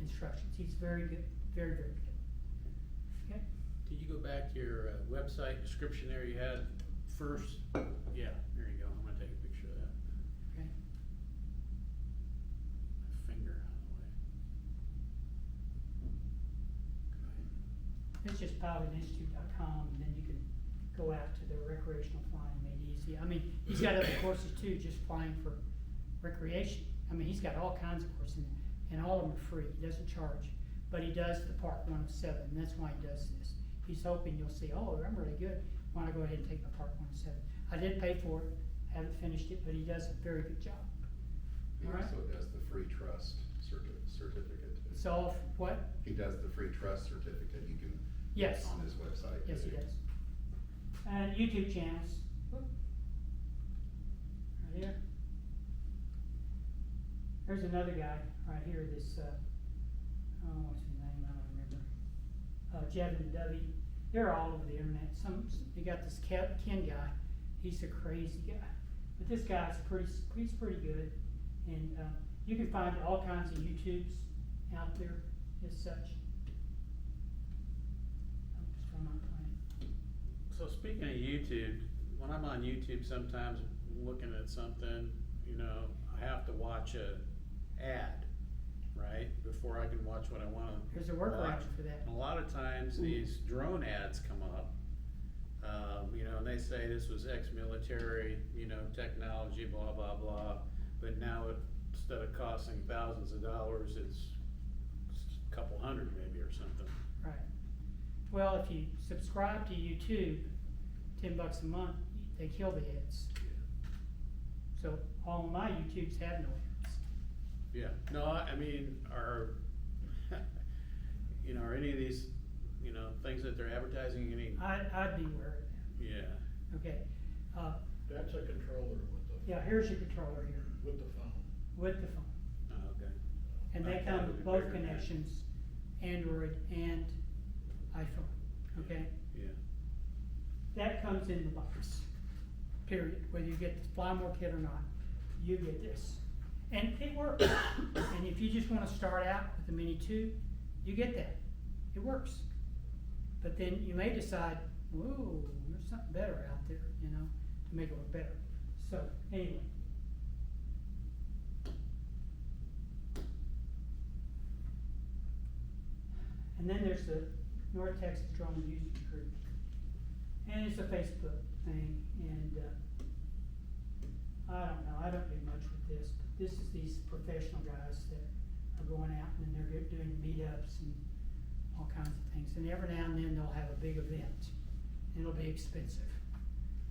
instructions. He's very good, very, very good. Okay? Can you go back to your website description there you had first? Yeah, there you go. I'm gonna take a picture of that. Okay. My finger out of the way. It's just pilotinstitute.com, and then you can go out to the recreational flying made easy. I mean, he's got other courses too, just flying for recreation. I mean, he's got all kinds of courses, and all of them are free. He doesn't charge, but he does the Part 107, and that's why he does this. He's hoping you'll see, oh, I'm really good. Why don't I go ahead and take my Part 107? I did pay for it, haven't finished it, but he does a very good job. He All right. also does the free trust certificate. It's all what? He does the free trust certificate, you can, Yes. on his website. Yes, he does. And YouTube channels. Whoop. Right here. There's another guy right here, this, what's his name, I don't remember. Jevin Dovey. They're all over the internet. You got this Ken guy, he's a crazy guy. But this guy's he's pretty good. And you can find all kinds of YouTubes out there as such. Oops, I'm not playing. So speaking of YouTube, when I'm on YouTube, sometimes looking at something, I have to watch a ad, right, before I can watch what I want to. There's a workaround for that. And a lot of times these drone ads come up, and they say this was ex-military, technology, blah, blah, blah. But now instead of costing thousands of dollars, it's a couple hundred maybe or something. Right. Well, if you subscribe to YouTube, $10 a month, they kill the ads. So all my YouTubes have no ads. Yeah, no, I mean, are any of these, things that they're advertising, I'd be aware of that. yeah. Okay. That's a controller Yeah, here's your controller here with the phone. with the phone. Oh, okay. And they Okay. come with both connections, Android and iPhone, okay? Yeah. That comes in the box, period. Whether you get the Flymore kit or not, you get this. And it works. And if you just wanna start out with the Mini 2, you get that. It works. But then you may decide, whoa, there's something better out there, to make it work better. So, anyway. And then there's the North Texas Drone User Group. And it's a Facebook thing, and, I don't know, I don't do much with this, but this is these professional guys that are going out and then they're doing meetups and all kinds of things. And every now and then they'll have a big event, and it'll be expensive.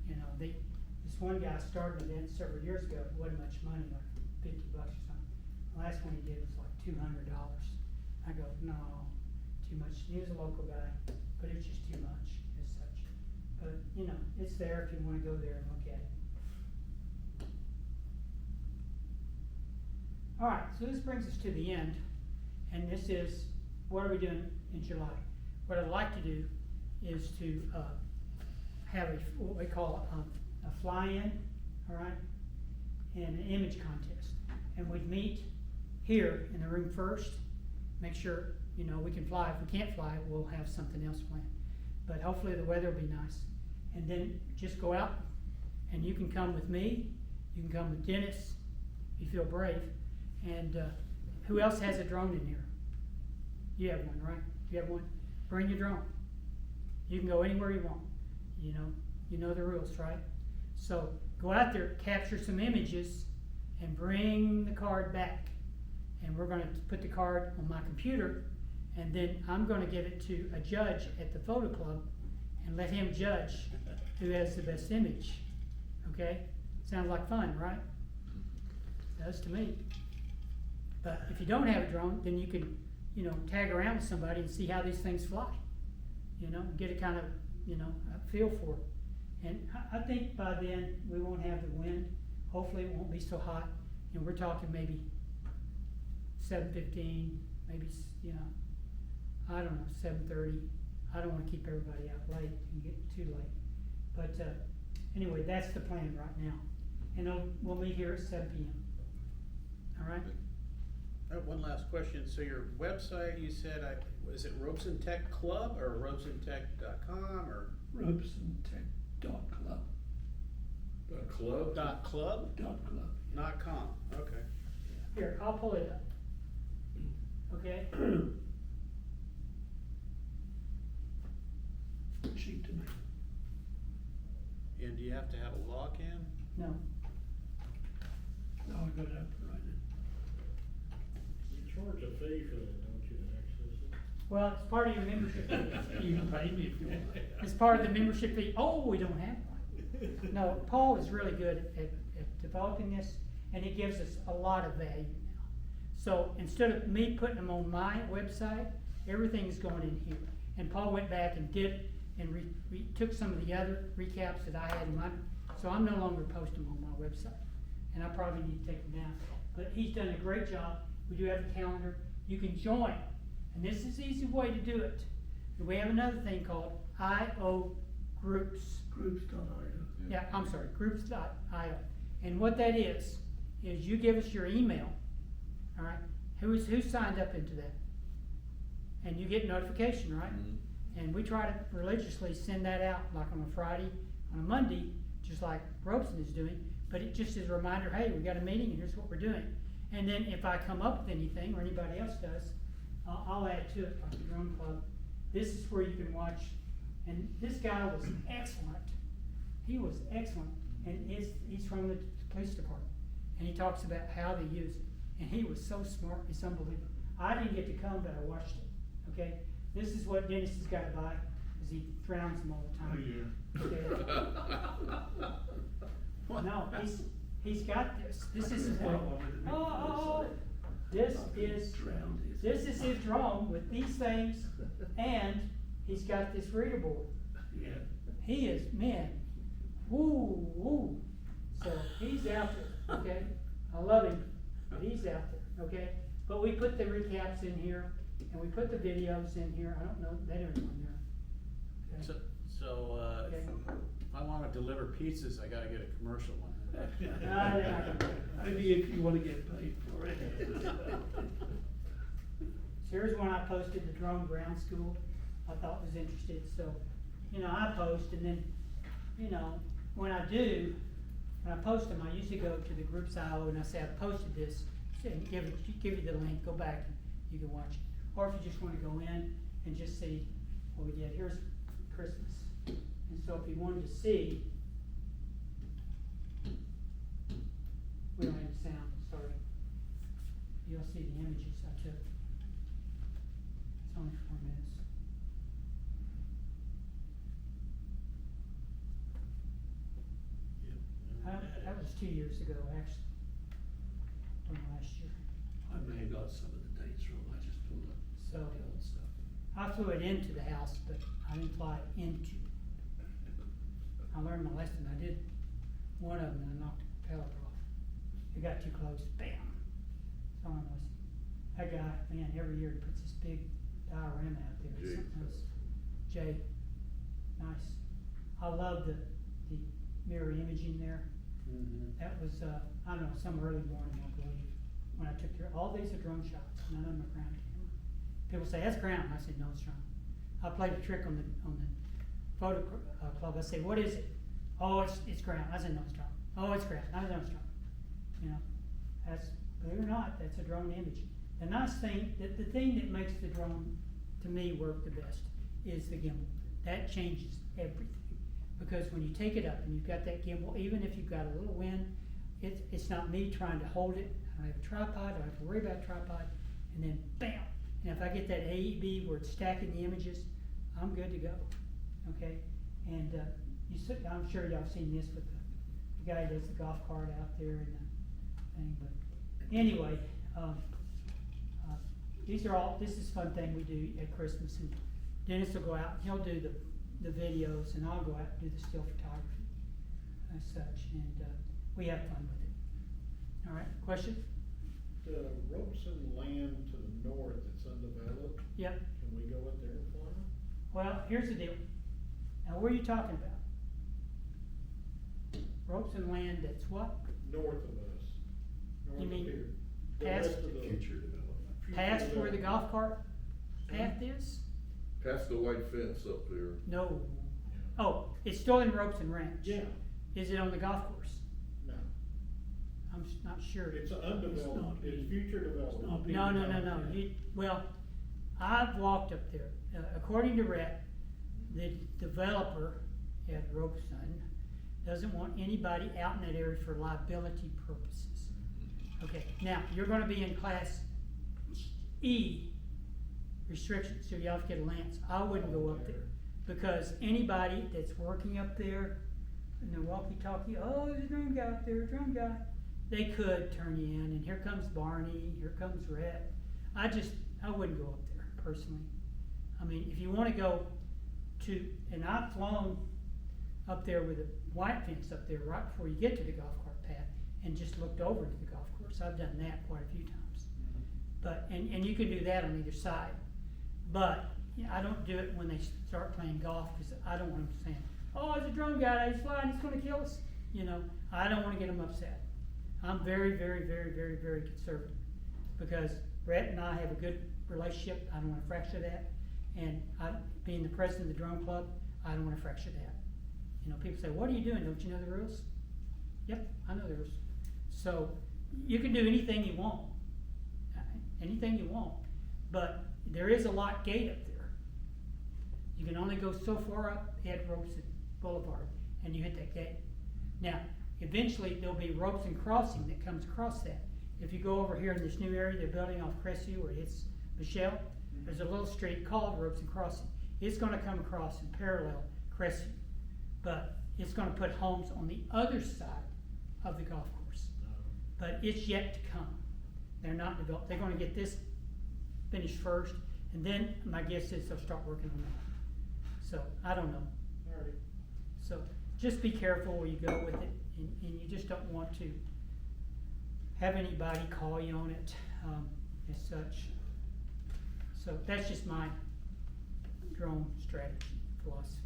You know, this one guy started an event several years ago, it wasn't much money, like $50 or something. The last one he did was like $200. I go, no, too much. He was a local guy, but it's just too much as such. But, you know, it's there if you wanna go there and look at it. All right, so this brings us to the end, and this is, what are we doing in July? What I'd like to do is to, have what we call a fly-in, all right, and an image contest. And we'd meet here in the room first, make sure, you know, we can fly. If we can't fly, we'll have something else planned. But hopefully the weather will be nice. And then just go out, and you can come with me, you can come with Dennis, if you feel brave. And who else has a drone in here? You have one, right? You have one? Bring your drone. You can go anywhere you want. You know the rules, right? So go out there, capture some images, and bring the card back. And we're gonna put the card on my computer, and then I'm gonna give it to a judge at the photo club and let him judge who has the best image. Okay? Sounds like fun, right? Does to me. But if you don't have a drone, then you can, you know, tag around with somebody and see how these things fly. You know, get a kind of, you know, a feel for it. And I think by then we won't have the wind. Hopefully it won't be so hot. You know, we're talking maybe 7:15, maybe, you know, I don't know, 7:30. I don't wanna keep everybody out late and get too late. But, anyway, that's the plan right now. And we'll meet here at 7 p.m. All right? One last question. So your website, you said, was it Robeson Tech Club or robesontech.com or RobesonTech.club. Club? .club? .club. Not com, okay. Here, I'll pull it up. Okay? Cheap to me. And do you have to have a login? No. No, I got it up right now. You charge a fee for that, don't you, to access it? Well, it's part of your membership fee. You can pay me if you want. It's part of the membership fee. Oh, we don't have one. No, Paul is really good at developing this, and it gives us a lot of value now. So instead of me putting them on my website, everything is going in here. And Paul went back and did, and took some of the other recaps that I had in mind. So I'm no longer posting them on my website. And I probably need to take them down. But he's done a great job. We do have a calendar. You can join. And this is the easy way to do it. We have another thing called IO Groups. Groups.io. Yeah, I'm sorry, groups.io. And what that is you give us your email, all right? Who signed up into that? And you get notification, right? And we try to religiously send that out like on a Friday, on a Monday, just like Robeson is doing, but it just is a reminder, hey, we got a meeting and here's what we're doing. And then if I come up with anything, or anybody else does, I'll add to it, like the Drone Club. This is where you can watch, and this guy was excellent. He was excellent, and he's from the police department, and he talks about how they use it. And he was so smart, it's unbelievable. I didn't get to come, but I watched it, okay? This is what Dennis has got to buy, because he drowns them all the time. Okay? No, he's got this. This is his This is his drone with these things, and he's got this reader board. Yeah. He is, man, woo. So he's out there, okay? I love him, but he's out there, okay? But we put the recaps in here, and we put the videos in here. I don't know, they don't on there. Okay? So, Okay. if I wanna deliver pizzas, I gotta get a commercial one. They're not gonna- Only if you wanna get paid for it. So here's one I posted, the Drone Ground School, I thought was interested, so, you know, I post, and then, you know, when I post them, I usually go to the groups.io and I say, I posted this, and give you the link, go back and you can watch it. Or if you just wanna go in and just see, what we did, here's Christmas. And so if you wanted to see, we don't have any sound, sorry. You'll see the images I took. It's only 4 minutes. That was 2 years ago, actually, from last year. I may have got some of the dates wrong, I just pulled up So- the old stuff. I flew it into the house, but I didn't fly it into. I learned my lesson. I did one of them and I knocked the propeller off. It got too close, bam. So I was, that guy, man, every year he puts this big diorama out there. It's Jay. something else. Jay, nice. I love the mirror imaging there. That was, I don't know, some early morning, I believe, when I took all these are drone shots, none of them are ground camera. People say, that's ground. I said, no, it's drone. I played a trick on the photo club. I said, what is it? Oh, it's ground. I said, no, it's drone. Oh, it's ground. I said, no, it's drone. You know, that's, believe it or not, that's a drone image. The nice thing, the thing that makes the drone, to me, work the best is the gimbal. That changes everything. Because when you take it up and you've got that gimbal, even if you've got a little wind, it's not me trying to hold it. I don't have a tripod, I don't have to worry about a tripod, and then bam. And if I get that AEB where it's stacking the images, I'm good to go, okay? And I'm sure y'all seen this with the guy who does the golf cart out there and the thing, but anyway, this is a fun thing we do at Christmas, and Dennis will go out, and he'll do the videos, and I'll go out and do the still photography as such, and we have fun with it. All right, question? The Robeson land to the north that's undeveloped, Yep. can we go up there and fly? Well, here's the deal. Now, where are you talking about? Ropes and land that's what? North of us. North You of mean here. The past- rest of the Future development. future Past where the development. golf cart path is? Past the white fence up there. No. Yeah. Oh, it's still in Robeson Ranch. Yeah, Is it on the golf course? no, I'm not sure. it's not undeveloped, it's being- future not development. being No. developed yet. Well, I've walked up there. According to Rhett, the developer at Robeson doesn't want anybody out in that area for liability purposes. Okay, now, you're gonna be in class E restrictions, so you have to get a lance. I wouldn't go up there, because anybody that's working up there, and the walkie-talkie, oh, there's a drone guy up there, drone guy. They could turn you in, and here comes Barney, here comes Rhett. I wouldn't go up there personally. I mean, if you wanna go to, and I've flown up there with a white fence up there right before you get to the golf cart path, and just looked over to the golf course. I've done that quite a few times. But, and you can do that on either side. But, I don't do it when they start playing golf, cause I don't want them saying, oh, there's a drone guy, he's flying, he's gonna kill us. You know, I don't wanna get them upset. I'm very, very, very, very, very conservative, because Brett and I have a good relationship, I don't wanna fracture that. And being the president of the drone club, I don't wanna fracture that. You know, people say, what are you doing, don't you know the rules? Yep, I know the rules. So, you can do anything you want, but there is a lock gate up there. You can only go so far up at Robeson Boulevard, and you hit that gate. Now, eventually, there'll be Robeson Crossing that comes across that. If you go over here in this new area they're building off Crestview, where it's Michelle, there's a little street called Robeson Crossing. It's gonna come across and parallel Crestview, but it's gonna put homes on the other side of the golf course. But it's yet to come. They're not developed, they're gonna get this finished first, and then my guess is they'll start working on that. So, I don't know. Alrighty. So, just be careful where you go with it, and you just don't want to have anybody call you on it, as such. So, that's just my drone strategy, philosophy.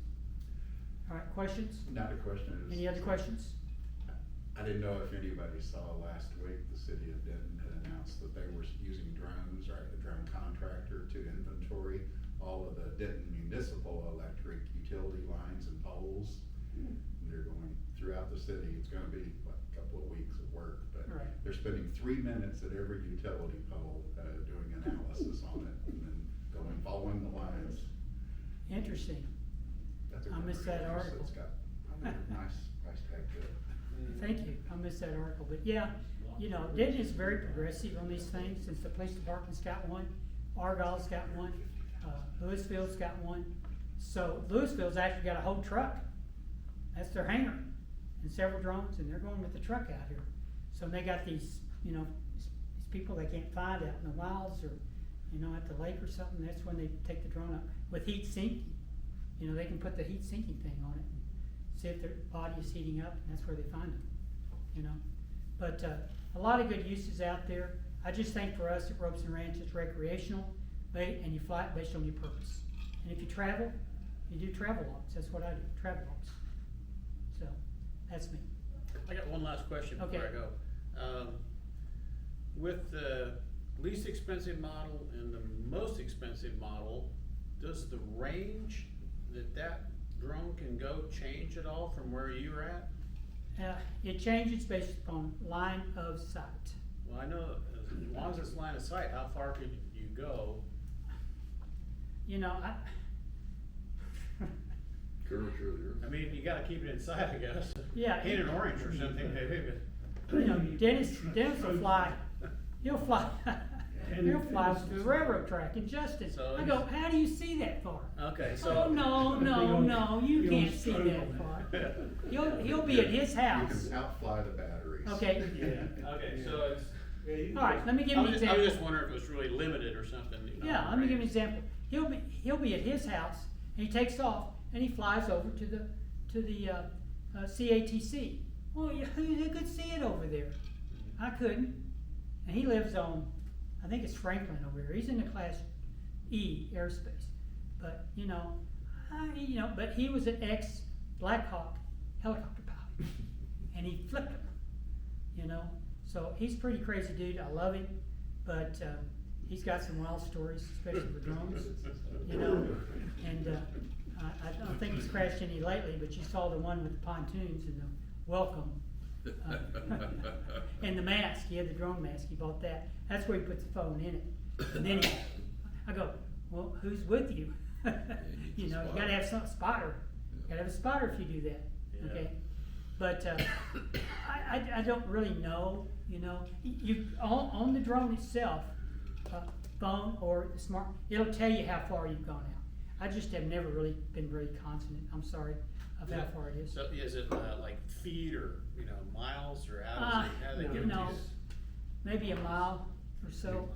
Alright, questions? Not a question. it was- Any other questions? I didn't know if anybody saw last week, the city of Denton had announced that they were using drones, right, the drone contractor to inventory all of the Denton municipal electric utility lines and poles. And they're going throughout the city, it's gonna be like a couple of weeks of work, but Right. they're spending 3 minutes at every utility pole, doing analysis on it, and then following the lines. Interesting. That's a I missed that commercial use article. that's got a nice price tag to it. Thank you, I missed that article, but yeah, you know, Denton is very progressive on these things, since the police department's got one, Argyle's got one, Louisville's got one. So Louisville's actually got a whole truck, that's their hangar, and several drones, and they're going with the truck out here. So they got these, you know, these people they can't find out in the wilds, or, you know, at the lake or something, that's when they take the drone up, with heat sinking. You know, they can put the heat sinking thing on it, and see if their body is heating up, and that's where they find them, you know. But, a lot of good uses out there. I just think for us at Ropes and Ranch, it's recreational, and you fly it based on your purpose. And if you travel, you do travel logs, that's what I do, travel logs. So, that's me. I got one last question before Okay. I go. With the least expensive model and the most expensive model, does the range that drone can go change at all from where you're at? It changes based upon line of sight. Well, I know, as long as it's line of sight, how far could you go? You know, Curvature of the earth. I mean, you gotta keep it inside, I guess. Yeah. Paint it orange or something, maybe, but. you know, Dennis will fly, he'll fly, And he'll if fly it's- to the railroad track in Justin. So I go, how do you see that far? Okay, so. Oh, no, no, you You can't don't see struggle. that far. He'll be at his You house. can outfly the batteries. Okay, Yeah. Okay, so it's. all right, let me give I you an was example. just wondering if it was really limited or something, you know. Yeah, let me give you an example. He'll be at his house, and he takes off, and he flies over to the CATC. Well, you could see it over there. I couldn't. And he lives on, I think it's Franklin over here. He's in the Class E airspace. But, you know, but he was an ex-Black Hawk helicopter pilot. And he flipped him, you know. So he's a pretty crazy dude. I love him. But he's got some wild stories, especially for drones, you know. And I don't think he's crashed any lately, but you saw the one with the pontoons and the welcome. And the mask, he had the drone mask, he bought that. That's where he puts the phone in it. And then I go, well, who's with you? You know, you gotta have some spotter. You gotta have a spotter if you do that, Yeah. okay? But I don't really know, you know. You on the drone itself, phone or the smart, it'll tell you how far you've gone out. I just have never really been very confident, I'm sorry, of how far it is. So is it like feet or, you know, miles or how do they give it to no. you? Maybe a mile or so. Miles?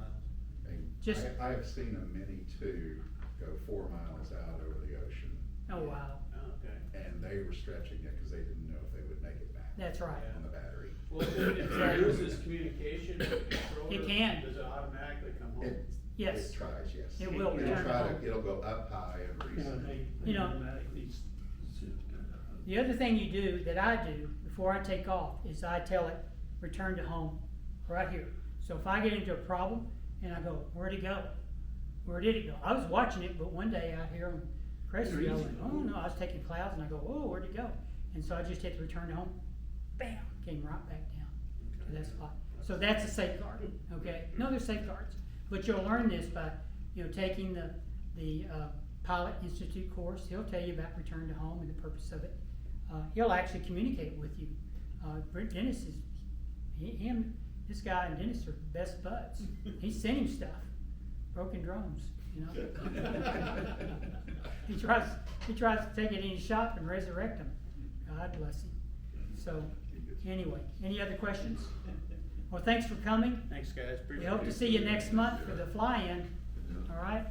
And Just- I have seen a Mini 2 go 4 miles out over the ocean. Oh, wow, Oh, okay. And they were stretching it because they didn't know if they would make it back that's right. on the battery. Well, if it loses communication control, It can. does it automatically come home? It- Yes. It tries, yes. It will It'll return try home. it'll go up high and You know, reset. they You know- automatically The other thing you do, that I do, before I take off, is I tell it, return to home, right here. So if I get into a problem, and I go, where'd it go? Where did it go? I was watching it, but one day I hear them crazy, I went, oh no, I was taking clouds, and I go, oh, where'd it go? And so I just hit the return to home, bam, came right back down to that spot. So that's a safeguard, okay? No, there's safeguards, but you'll learn this by, you know, taking the Pilot Institute course. He'll tell you about return to home and the purpose of it. He'll actually communicate with you. Brent Dennis is, this guy and Dennis are best buds. He sent him stuff, broken drones, you know. He tries to take it in his shop and resurrect them. God bless him. So, anyway, any other questions? Well, thanks for coming. Thanks, guys, We appreciate it. hope to see you next month for the fly-in, all right?